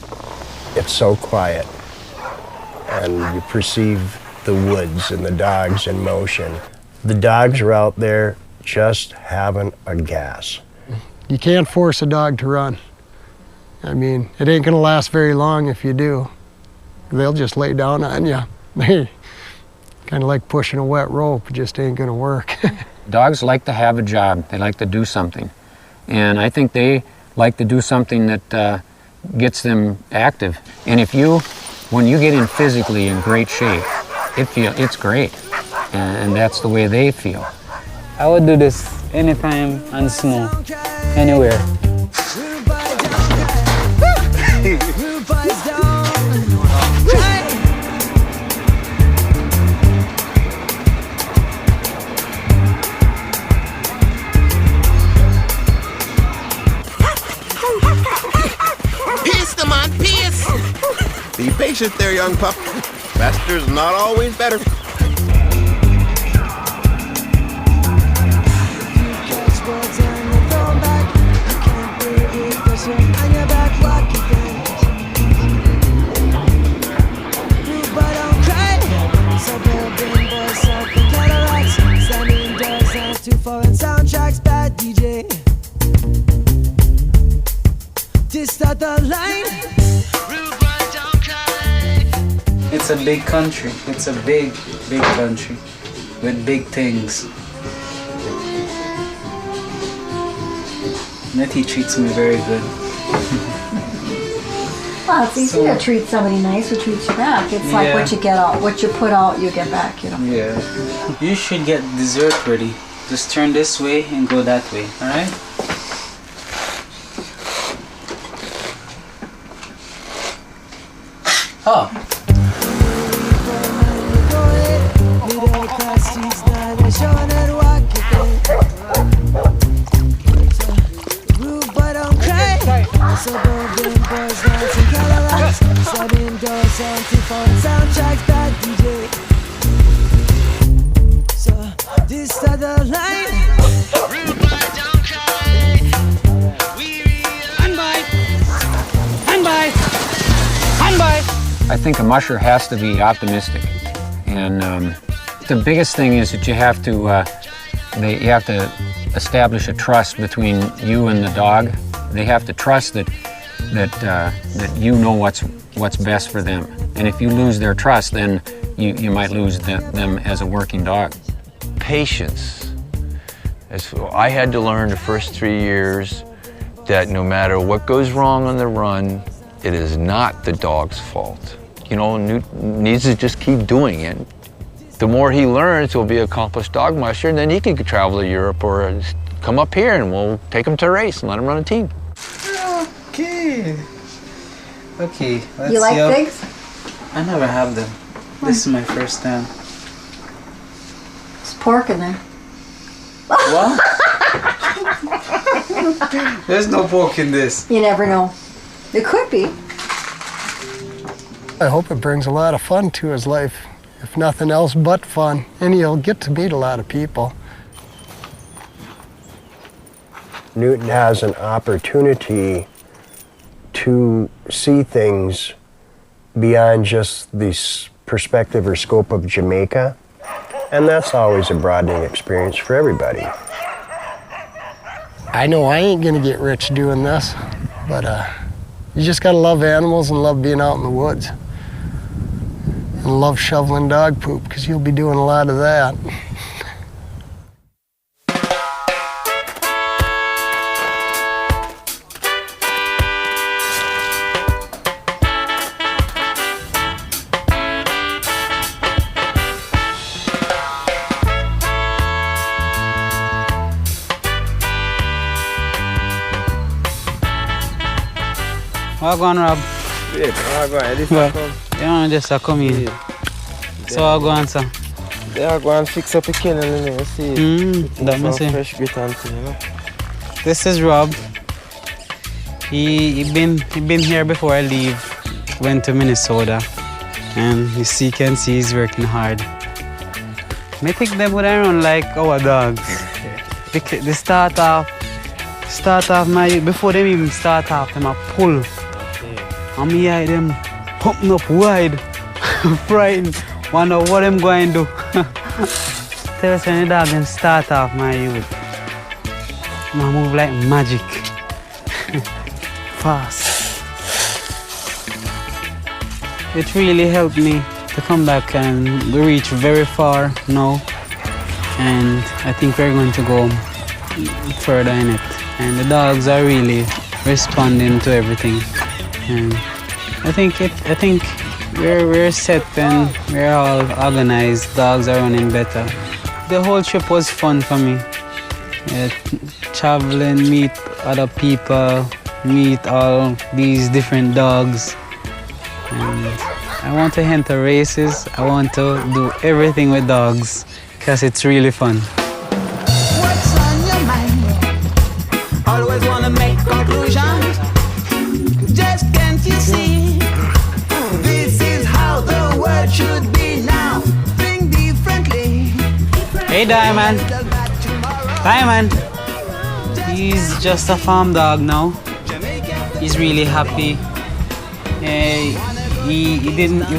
it's so quiet and you perceive the woods and the dogs in motion. The dogs are out there just having a gas. You can't force a dog to run. I mean, it ain't gonna last very long if you do. They'll just lay down on you. They kind of like pushing a wet rope, it just ain't gonna work. Dogs like to have a job, they like to do something. And I think they like to do something that gets them active. And when you get in physically in great shape, it's great. And that's the way they feel. I would do this anytime on snow, anywhere. Peace, the man, peace! Be patient there, young pup. Faster's not always better. Soundtracks, bad DJ. This not the line. It's a big country. It's a big, big country with big things. Nettie treats me very good. Well, it's easy to treat somebody nice who treats you back. It's like what you get out, what you put out, you get back, you know. Yeah. You should get dessert ready. Just turn this way and go that way, all right? Oh. I think a musher has to be optimistic, and the biggest thing is that you have to establish a trust between you and the dog. They have to trust that you know what's best for them, and if you lose their trust, then you might lose them as a working dog. Patience. I had to learn the first 3 years that no matter what goes wrong on the run, it is not the dog's fault. You know, Newt needs to just keep doing it. The more he learns, he'll be an accomplished dog musher, and then he can travel to Europe or come up here and we'll take him to a race and let him run a team. Okay. Okay, let's You like see pigs? I never have them. This is my first time. There's pork in there. What? There's no pork in this. You never know. It could be. I hope it brings a lot of fun to his life, if nothing else but fun, and he'll get to meet a lot of people. Newton has an opportunity to see things beyond just the perspective or scope of Jamaica, and that's always a broadening experience for everybody. I know I ain't gonna get rich doing this, but you just gotta love animals and love being out in the woods. And love shoveling dog poop, because you'll be doing a lot of that. How go on, Rob? Wait, how go on? This Well, come. you just come in. So how go on, sir? They are going to fix up a kennel in there, see? That must be. Fresh grit and thing, you know? This is Rob. He been here before I leave. Went to Minnesota, and you can see he's working hard. I think them would run like our dogs. They start off before they even start off, them a pull. And me eye them open up wide, frightened, wonder what I'm going to do. Tell us when the dog them start off, my youth. I move like magic. Fast. It really helped me to come back and reach very far now. And I think we're going to go further in it. And the dogs are really responding to everything. And I think we're set and we're all organized. Dogs are running better. The whole trip was fun for me. Traveling, meet other people, meet all these different dogs. And I want to enter races. I want to do everything with dogs because it's really fun. What's on your mind? Always wanna make conclusions. Just can't you see? This is how the world should be now. Think differently. Hey, Diamond. Diamond. He's just a farm dog now. He's really happy. He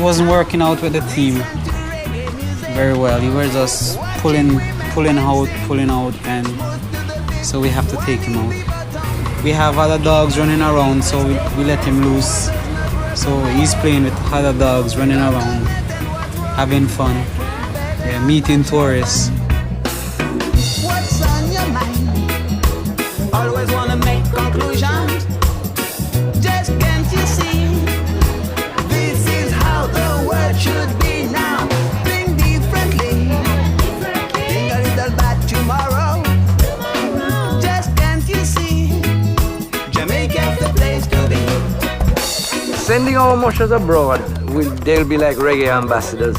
wasn't working out with the team very well. He was just pulling out, and so we have to take him out. We have other dogs running around, so we let him loose. So he's playing with other dogs, running around, having fun, meeting tourists. What's on your mind? Always wanna make conclusions. Just can't you see? This is how the world should be now. Think differently. Think a little bad tomorrow. Just can't you see? Jamaica's the place to be. sending our mushers abroad, they'll be like reggae ambassadors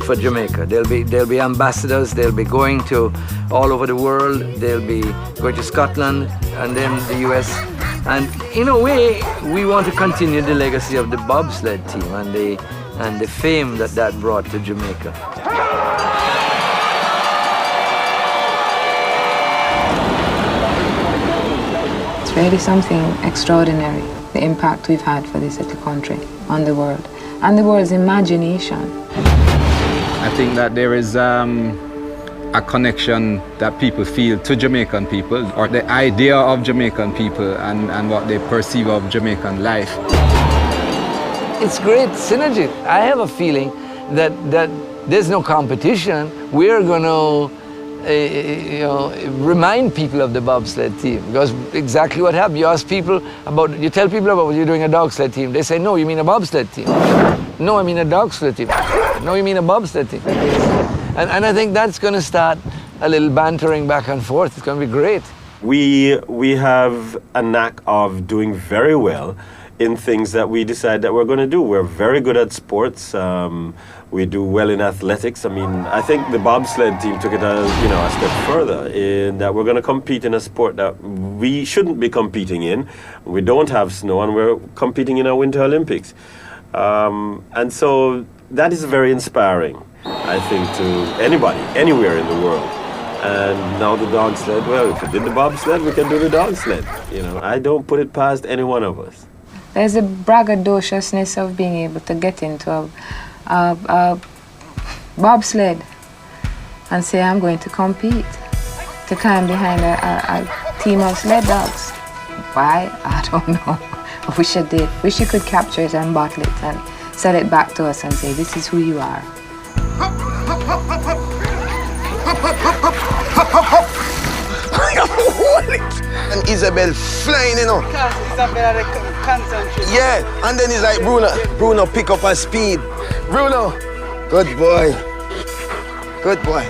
for Jamaica. They'll be ambassadors. They'll be going to all over the world. They'll be going to Scotland and then the US. And in a way, we want to continue the legacy of the bobsled team and the fame that brought to Jamaica. It's really something extraordinary, the impact we've had for this little country on the world and the world's imagination. I think that there is a connection that people feel to Jamaican people, or the idea of Jamaican people and what they perceive of Jamaican life. It's great synergy. I have a feeling that there's no competition. We're going to remind people of the bobsled team, because exactly what happened. You ask people about, you tell people about you're doing a dogsled team. They say, no, you mean a bobsled team. No, I mean a dogsled team. No, you mean a bobsled team. And I think that's going to start a little bantering back and forth. It's going to be great. We have a knack of doing very well in things that we decide that we're going to do. We're very good at sports. We do well in athletics. I mean, I think the bobsled team took it a step further in that we're going to compete in a sport that we shouldn't be competing in. We don't have snow, and we're competing in our Winter Olympics. And so that is very inspiring, I think, to anybody, anywhere in the world. And now the dog sled, well, if we did the bobsled, we can do the dog sled. I don't put it past any one of us. There's a braggadociousness of being able to get into a bobsled and say, I'm going to compete, to climb behind a team of sled dogs. Why? I don't know. I wish I did. Wish you could capture it and bottle it and sell it back to us and say, this is who you are. And Isabel flying, Because Isabel had a concentrate. Yeah, and then it's like Bruno pick up her speed. Bruno, good boy. Good boy.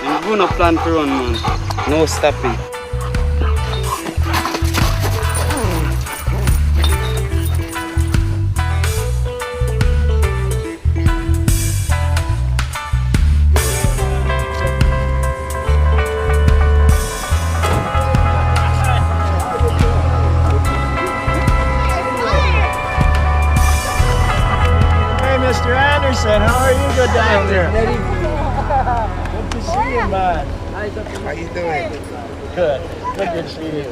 And Bruno plan to run, man. No stopping. Mr. Anderson, how are you? Good down there. Good to see you, man. How you doing? Good. Good to see you.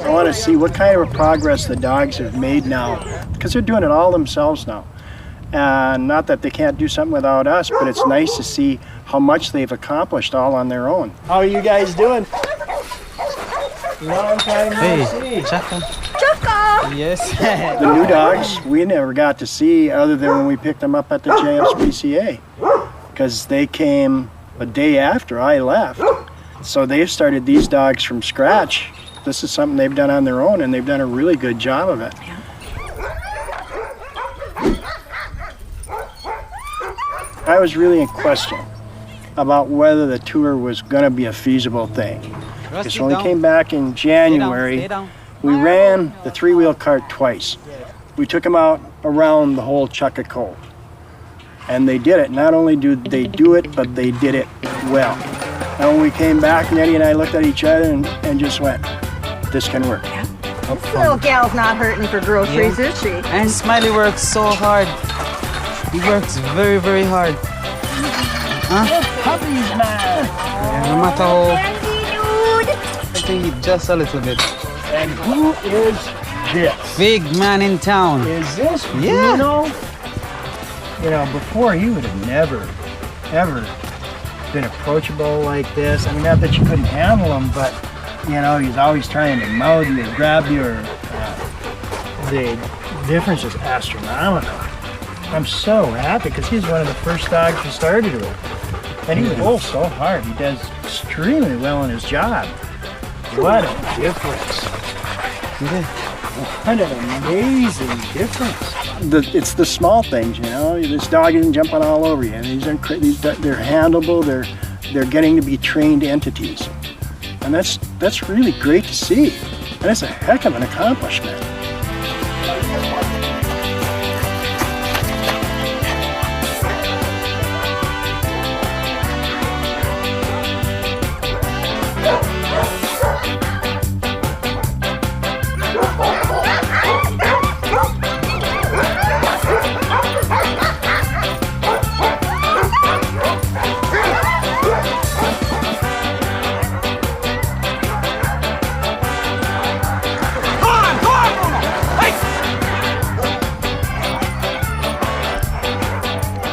I want to see what kind of a progress the dogs have made now, because they're doing it all themselves now. And not that they can't do something without us, but it's nice to see how much they've accomplished all on their own. How are you guys doing? Long time no see. Chaka. Yes. The new dogs we never got to see other than when we picked them up at the JSPCA, because they came a day after I left. So they've started these dogs from scratch. This is something they've done on their own, and they've done a really good job of it. I was really in question about whether the tour was going to be a feasible thing. Because when we came back in January, we ran the three-wheel cart twice. We took them out around the whole Chukka Cove. And they did it. Not only do they do it, but they did it well. And when we came back, Nettie and I looked at each other and just went, this can work. This little gal's not hurting for groceries, is she? And Smiley works so hard. He works very, very hard. Puppies, man. Yeah, no matter how, I think just a little bit. And who is this? Big man in town. Is this Bruno? Before he would have never, ever been approachable like this. I mean, not that you couldn't handle him, but, he's always trying to mouth you or grab you. The difference is astronomical. I'm so happy because he's one of the first dogs we started with. And he pulls so hard. He does extremely well in his job. What a difference. What an amazing difference. It's the small things, This dog isn't jumping all over you. And they're handleable. They're getting to be trained entities. And that's really great to see. And it's a heck of an accomplishment.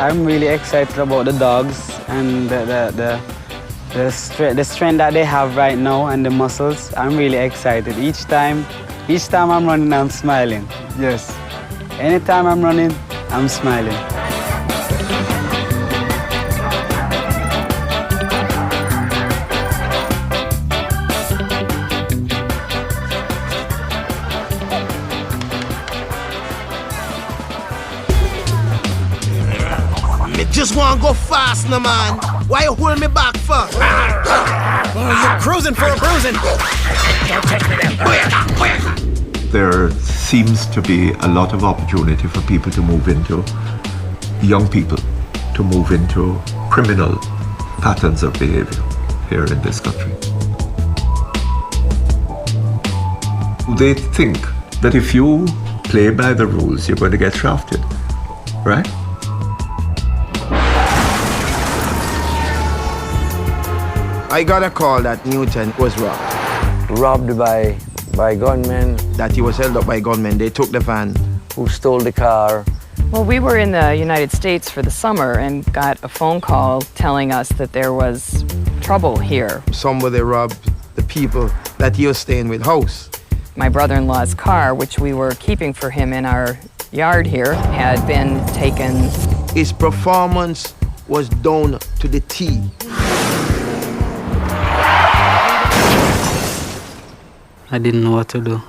I'm really excited about the dogs and the strength that they have right now and the muscles. I'm really excited. Each time I'm running, I'm smiling. Yes. Anytime I'm running, I'm smiling. Just want to go fast, no man. Why you hold me back for? You're cruising for a bruising. Don't touch me then. There seems to be a lot of opportunity for people to move into, young people, to move into criminal patterns of behavior here in this country. They think that if you play by the rules, you're going to get shafted, right? I got a call that Newton was robbed. Robbed by gunmen. That he was held up by gunmen. They took the van. Who stole the car. Well, we were in the United States for the summer and got a phone call telling us that there was trouble here. Somebody robbed the people that he was staying with house. My brother-in-law's car, which we were keeping for him in our yard here, had been taken. His performance was down to the T. I didn't know what to do.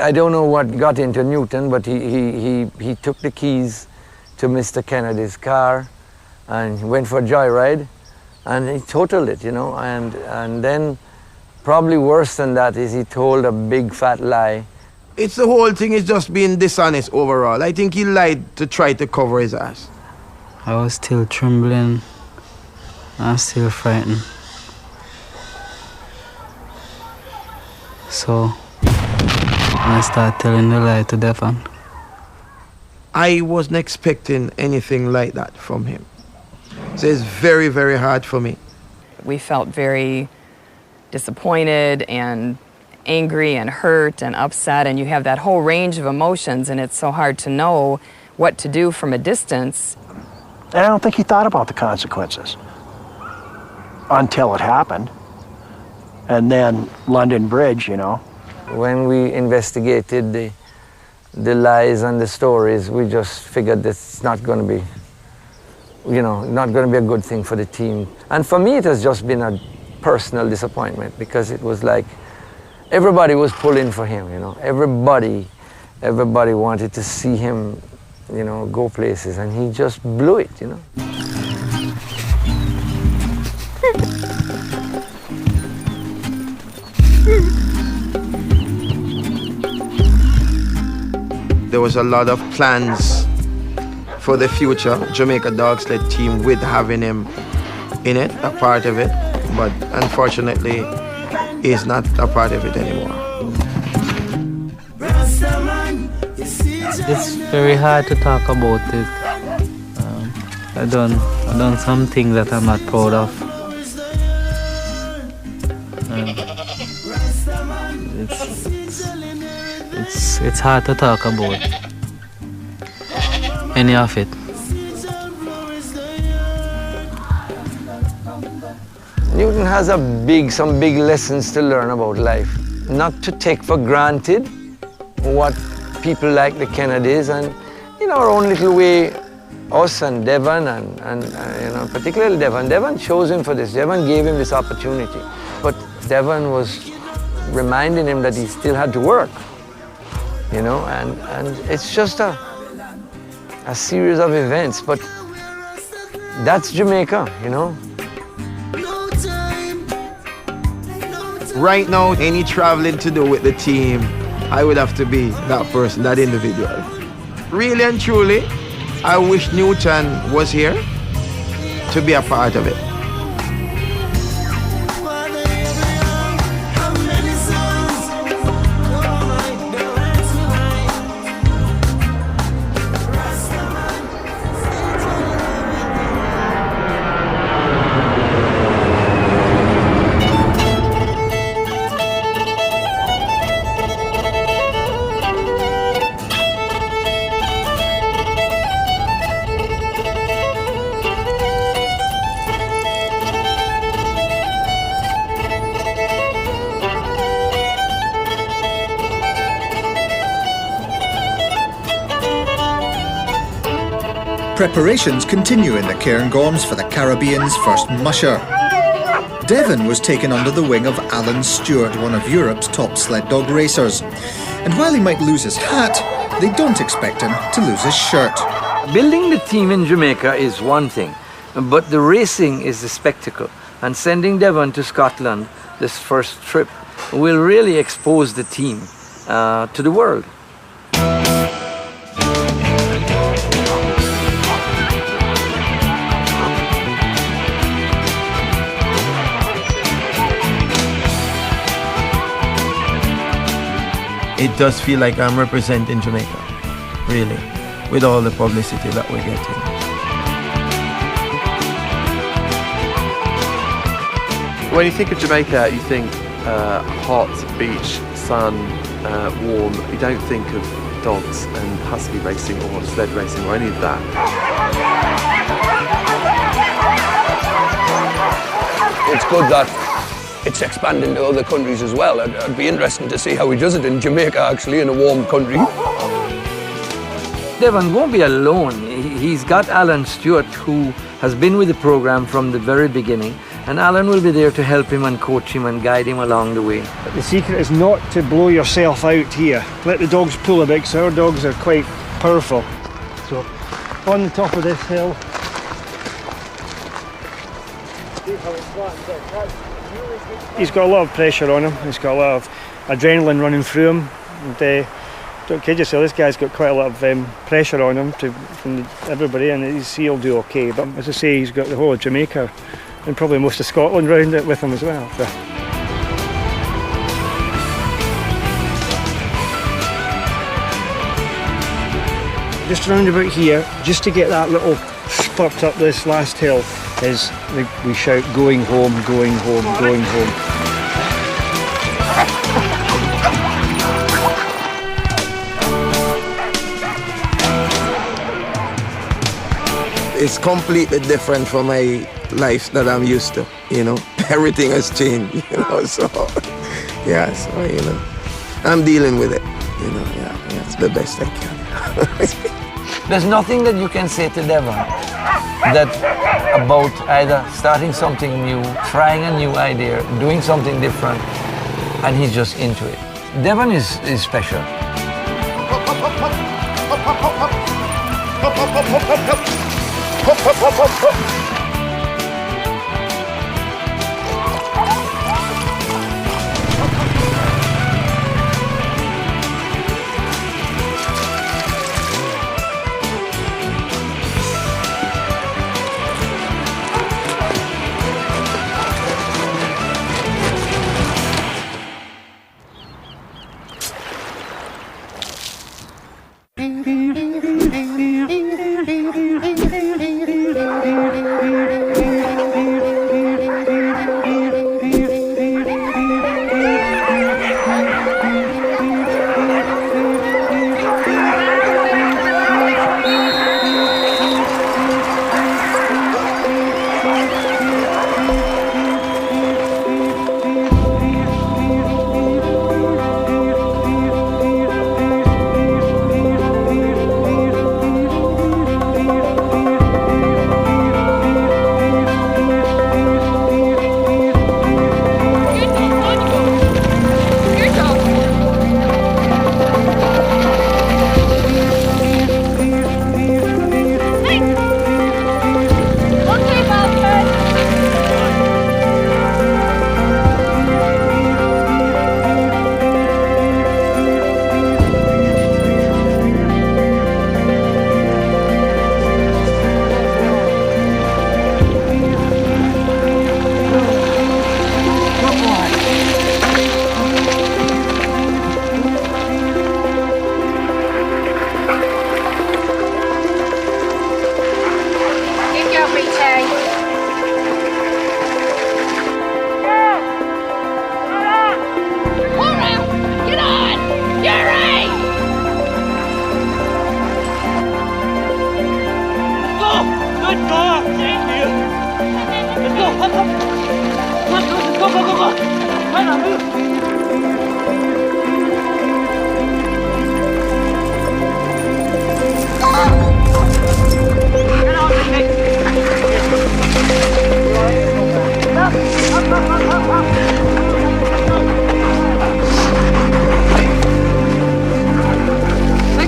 I don't know what got into Newton, but he took the keys to Mr. Kennedy's car and went for a joyride, and he totaled it, you know. And then, probably worse than that is he told a big fat lie. It's the whole thing is just being dishonest overall. I think he lied to try to cover his ass. I was still trembling. I was still frightened. So I started telling the lie to Devon. I wasn't expecting anything like that from him. So it's very, very hard for me. We felt very disappointed and angry and hurt and upset, and you have that whole range of emotions, and it's so hard to know what to do from a distance. And I don't think he thought about the consequences until it happened. And then London Bridge, you know. When we investigated the lies and the stories, we just figured it's not going to be, you know, not going to be a good thing for the team. And for me, it has just been a personal disappointment because it was like everybody was pulling for him, you know. Everybody wanted to see him, you know, go places, and he just blew it, you know. There was a lot of plans for the future Jamaica Dogsled Team with having him in it, a part of it, but unfortunately he's not a part of it anymore. It's very hard to talk about it. I've done some things that I'm not proud of. It's hard to talk about any of it. Newton has some big lessons to learn about life. Not to take for granted what people like the Kennedys and, you know, our own little way, us and Devon and you know, particularly Devon. Devon chose him for this. Devon gave him this opportunity. But Devon was reminding him that he still had to work, you know, and it's just a series of events, but that's Jamaica, you know. Right now, any traveling to do with the team, I would have to be that person, that individual. Really and truly, I wish Newton was here to be a part of it. Preparations continue in the Cairngorms for the Caribbean's first musher. Devon was taken under the wing of Andrea Stewart, one of Europe's top sled dog racers. And while he might lose his hat, they don't expect him to lose his shirt. Building the team in Jamaica is one thing, but the racing is the spectacle. And sending Devon to Scotland, this first trip, will really expose the team to the world. It does feel like I'm representing Jamaica, really, with all the publicity that we're getting. When you think of Jamaica, you think hot, beach, sun, warm. You don't think of dogs and husky racing or sled racing or any of that. It's good that it's expanding to other countries as well. It'd be interesting to see how he does it in Jamaica, actually, in a warm country. Devon won't be alone. He's got Andrea Stewart, who has been with the program from the very beginning, and Alan will be there to help him and coach him and guide him along the way. But the secret is not to blow yourself out here. Let the dogs pull a bit, because our dogs are quite powerful. So, on the top of this hill, he's got a lot of pressure on him. He's got a lot of adrenaline running through him. And, don't kid yourself, this guy's got quite a lot of pressure on him from everybody, and he'll do okay. But as I say, he's got the whole of Jamaica and probably most of Scotland round it with him as well. So. Just round about here, just to get that little spurt up this last hill, is we shout, going home, going home, going home. It's completely different from my life that I'm used to, you know. Everything has changed, you know, so, yeah, so, you know, I'm dealing with it, you know, yeah, it's the best I can. There's nothing that you can say to Devon about either starting something new, trying a new idea, doing something different, and he's just into it. Devon is special.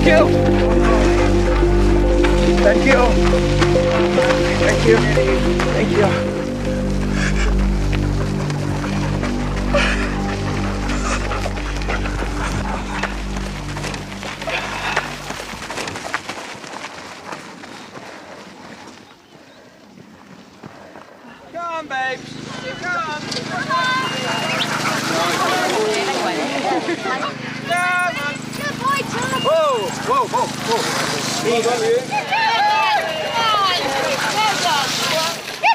Thank you. Thank you. Thank you. Thank you. Come on, babes. Come on. Whoa, whoa, whoa, whoa. Easy. Get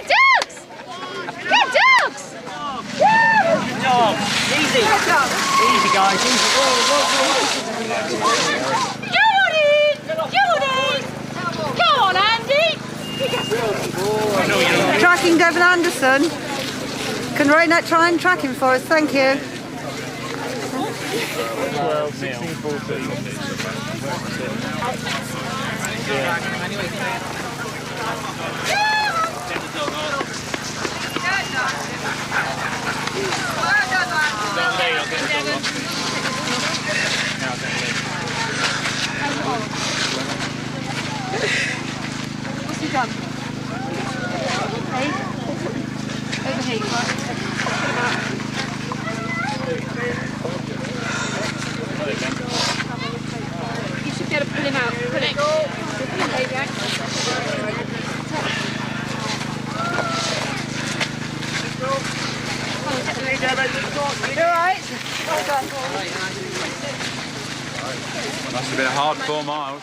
dogs! Get dogs! Easy. Easy, guys. Easy. Get on in! Get on in! Come on, Andy! Tracking Devon Anderson. Can Roynette try and track him for us? Thank you. 12, 16, 14. What's he done? Hey? Over here, you should be able to pull him out. Pull it. Pull him, baby. You alright? Well done. Must have been a hard 4 miles.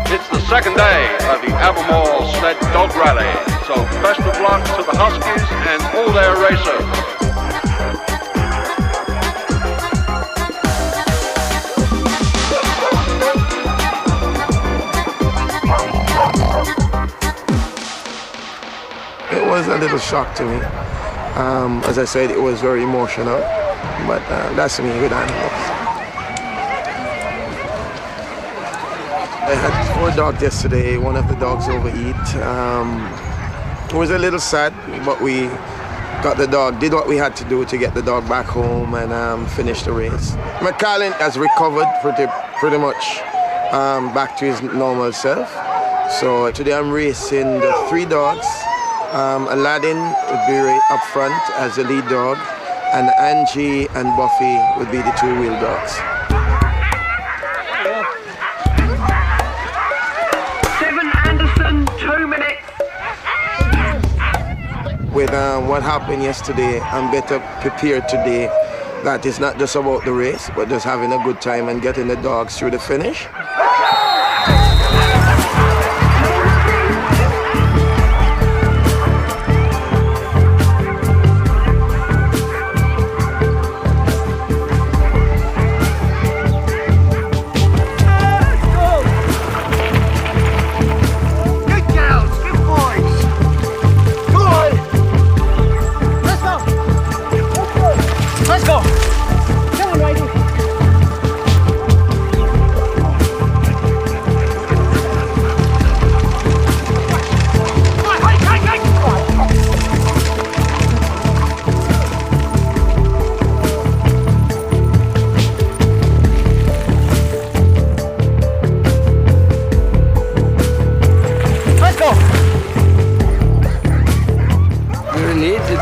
It's the second day of the Albemarle Sled Dog Rally, so best of luck to the Huskies and all their racers. It was a little shock to me. As I said, it was very emotional, but that's me with animals. I had 4 dogs yesterday. One of the dogs overeat. It was a little sad, but we got the dog, did what we had to do to get the dog back home and finish the race. McCallum has recovered pretty much back to his normal self. So today I'm racing the 3 dogs. Aladdin would be up front as the lead dog, and Angie and Buffy would be the 2-wheel dogs. Devon Anderson, 2 minutes. With what happened yesterday, I'm better prepared today. That it's not just about the race, but just having a good time and getting the dogs through the finish.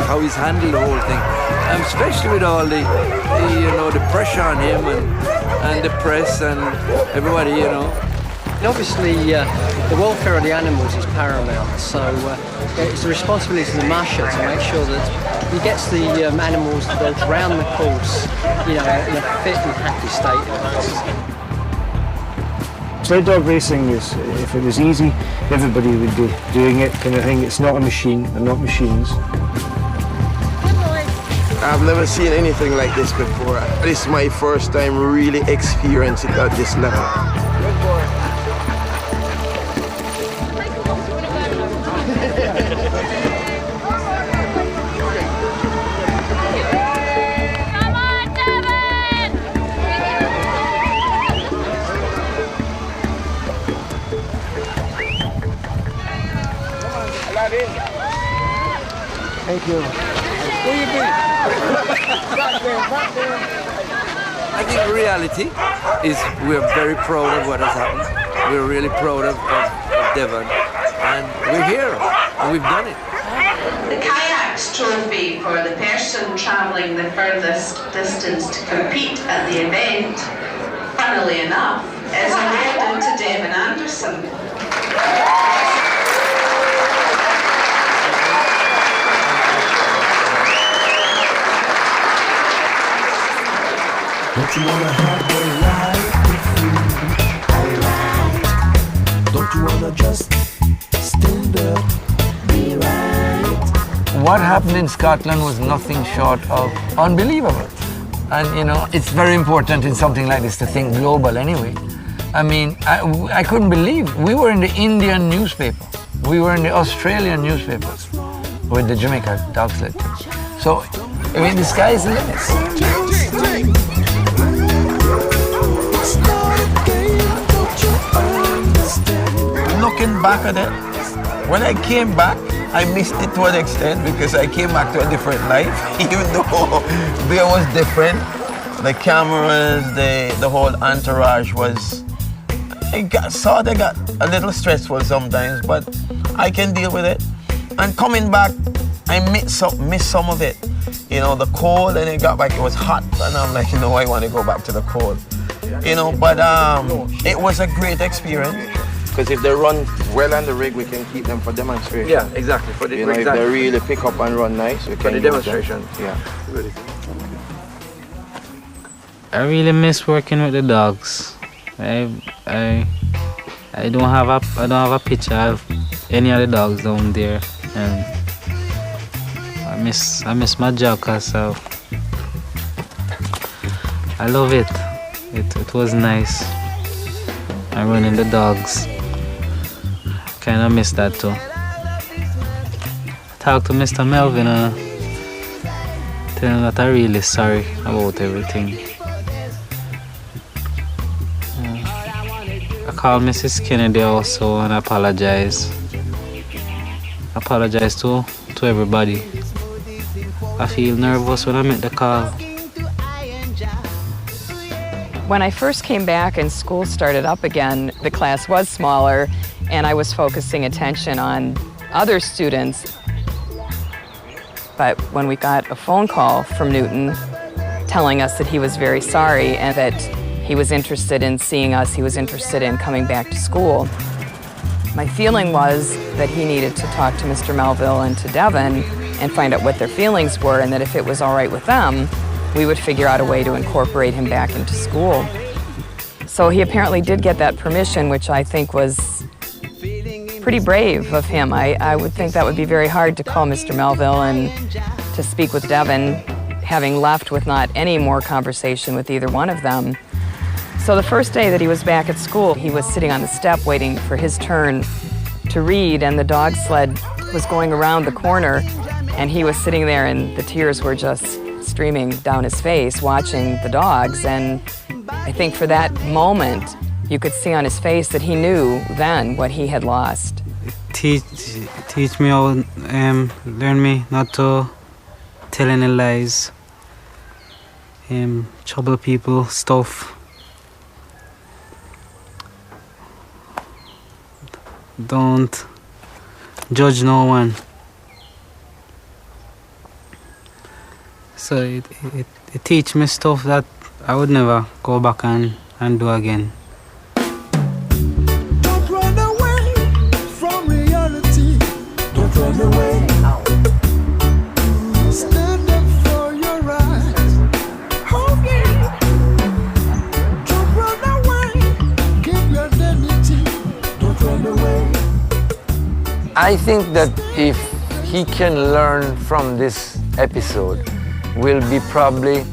How he's handled the whole thing, especially with all the pressure on him and the press and everybody, And obviously, the welfare of the animals is paramount. So it's the responsibility of the musher to make sure that he gets the animals, the dogs, round the course, in a fit and happy state. Sled dog racing is, if it was easy, everybody would be doing it kind of thing. It's not a machine, they're not machines. I've never seen anything like this before. This is my first time really experiencing it at this level. Come on, Devon! I think reality is we're very proud of what has happened. We're really proud of Devon. And we're here, and we've done it. The kayaks trophy for the person travelling the furthest distance to compete at the event, funnily enough, is awarded to Devon Anderson. Don't you wanna have a ride with me? Alright. Don't you wanna just stand up, be right? What happened in Scotland was nothing short of unbelievable. And you know, it's very important in something like this to think global anyway. I mean, I couldn't believe, we were in the Indian newspaper. We were in the Australian newspapers with the Jamaica Dogsled Team. So, I mean, the sky's the limit. Looking back at it, when I came back, I missed it to an extent because I came back to a different life, even though there was different. The cameras, the whole entourage was, it got a little stressful sometimes, but I can deal with it. And coming back, I missed some of it. You know, the cold, and it got back, it was hot, and I'm like, no, I want to go back to the cold. You know, but it was a great experience. Because if they run well on the rig, we can keep them for demonstration. Yeah, exactly. For the, you know, exactly. if they really pick up and run nice, we for can the demonstration. Yeah. I really miss working with the dogs. I don't have a picture of any of the dogs down there, and I miss my job because I love it. It was nice. I'm running the dogs. Kind of miss that too. Talk to Mr. Melvin and tell him that I'm really sorry about everything. I called Mrs. Kennedy also and apologize. Apologize to everybody. I feel nervous when I make the call. When I first came back and school started up again, the class was smaller and I was focusing attention on other students. But when we got a phone call from Newton telling us that he was very sorry and that he was interested in seeing us, he was interested in coming back to school, my feeling was that he needed to talk to Mr. Melville and to Devon and find out what their feelings were, and that if it was all right with them, we would figure out a way to incorporate him back into school. So he apparently did get that permission, which I think was pretty brave of him. I would think that would be very hard to call Mr. Melville and to speak with Devon, having left with not any more conversation with either one of them. So the first day that he was back at school, he was sitting on the step waiting for his turn to read, and the dog sled was going around the corner, and he was sitting there and the tears were just streaming down his face watching the dogs. And I think for that moment, you could see on his face that he knew then what he had lost. Teach me how, learn me not to tell any lies, trouble people, stuff. Don't judge no one. So it teach me stuff that I would never go back and do again. Don't run away from reality. Don't run away. Stand up for your rights. Oh yeah. Don't run away. Keep your dignity. Don't run away. I think that if he can learn from this episode, will be probably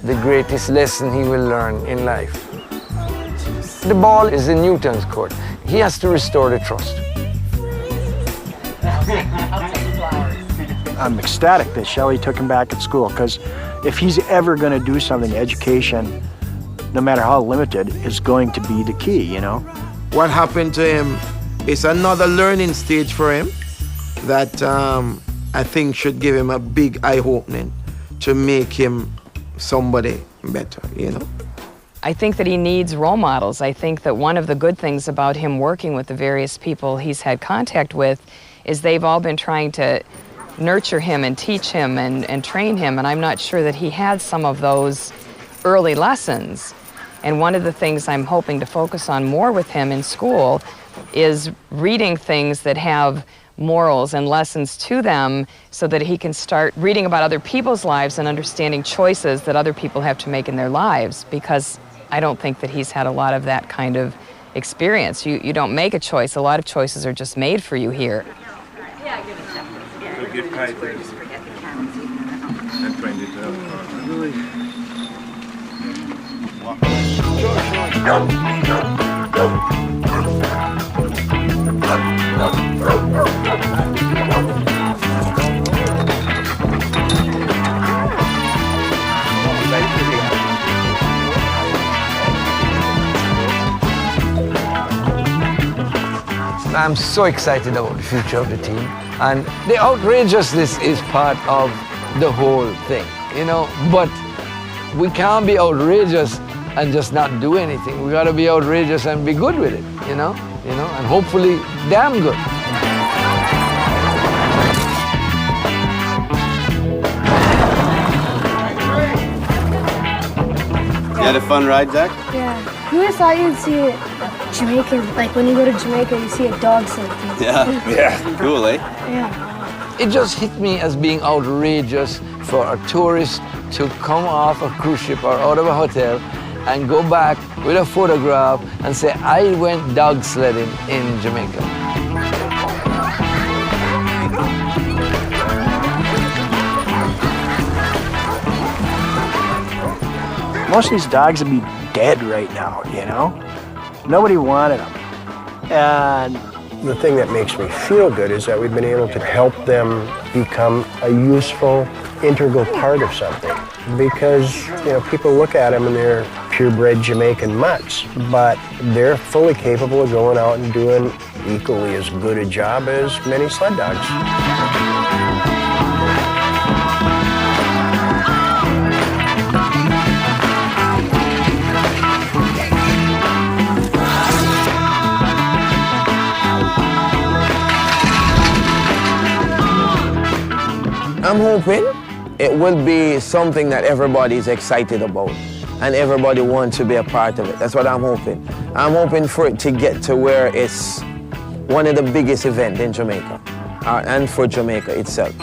the greatest lesson he will learn in life. The ball is in Newton's court. He has to restore the trust. I'm ecstatic that Shelley took him back at school, because if he's ever going to do something, education, no matter how limited, is going to be the key, you know? What happened to him is another learning stage for him that I think should give him a big eye-opening to make him somebody better, you know? I think that he needs role models. I think that one of the good things about him working with the various people he's had contact with is they've all been trying to nurture him and teach him and train him, and I'm not sure that he had some of those early lessons. And one of the things I'm hoping to focus on more with him in school is reading things that have morals and lessons to them so that he can start reading about other people's lives and understanding choices that other people have to make in their lives, because I don't think that he's had a lot of that kind of experience. You don't make a choice. A lot of choices are just made for you here. I'm so excited about the future of the team, and the outrageousness is part of the whole thing, you know, but we can't be outrageous and just not do anything. We gotta be outrageous and be good with it, you know, and hopefully damn good. You had a fun ride, Zach? Yeah. Who would have thought you'd see Jamaican, like when you go to Jamaica, you see a dogsled team. Yeah. Cool, eh? Yeah. It just hit me as being outrageous for a tourist to come off a cruise ship or out of a hotel and go back with a photograph and say, I went dog sledding in Jamaica. Most of these dogs would be dead right now, you know? Nobody wanted them. And the thing that makes me feel good is that we've been able to help them become a useful, integral part of something. Because, you know, people look at them and they're purebred Jamaican mutts, but they're fully capable of going out and doing equally as good a job as many sled dogs. I'm hoping it will be something that everybody's excited about and everybody wants to be a part of it. That's what I'm hoping. I'm hoping for it to get to where it's one of the biggest events in Jamaica and for Jamaica itself.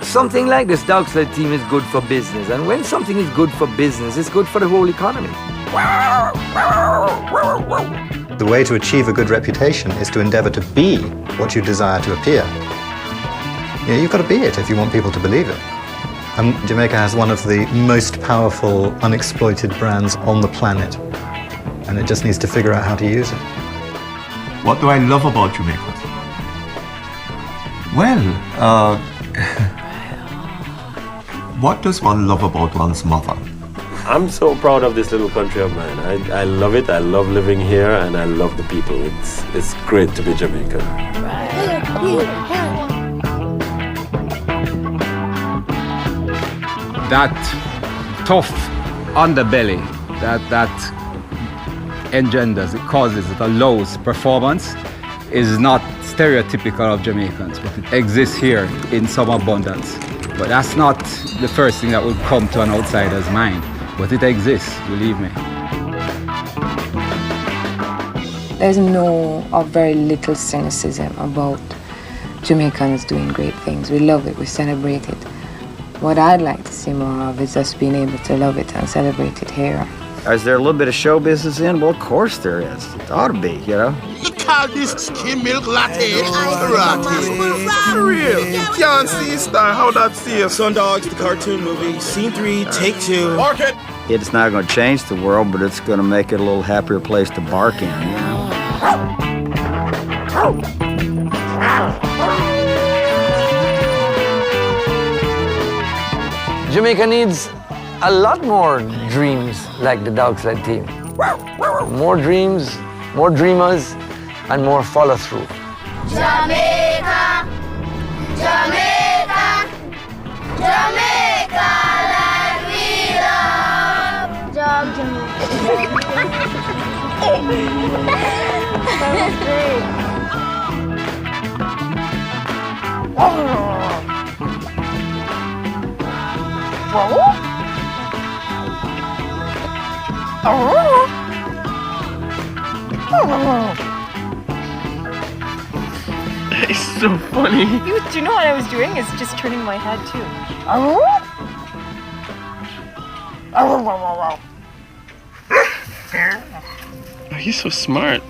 Something like this Dogsled Team is good for business, and when something is good for business, it's good for the whole economy. The way to achieve a good reputation is to endeavor to be what you desire to appear. Yeah, you've got to be it if you want people to believe it. And Jamaica has one of the most powerful, unexploited brands on the planet. And it just needs to figure out how to use it. What do I love about Jamaica? Well, what does one love about one's mother? I'm so proud of this little country of mine. I love it. I love living here, and I love the people. It's great to be Jamaican. That tough underbelly that engenders, it causes, it allows performance is not stereotypical of Jamaicans, but it exists here in some abundance. But that's not the first thing that would come to an outsider's mind, but it exists, believe me. There's no or very little cynicism about Jamaicans doing great things. We love it, we celebrate it. What I'd like to see more of is us being able to love it and celebrate it here. Is there a little bit of show business in? Well, of course there is. It ought to be, you know? You call this skim milk latte? For real. Can't see star. How that see you? Sun Dogs, the cartoon movie. Scene 3, take 2. Market. It's not going to change the world, but it's going to make it a little happier place to bark in, you know? Jamaica needs a lot more dreams like the Dogsled Team. More dreams, more dreamers, and more follow-through. Jamaica, Jamaica, Jamaica, like we love. That was great. It's so funny. Do you know what I was doing? Is just turning my head too. Oh, he's so smart.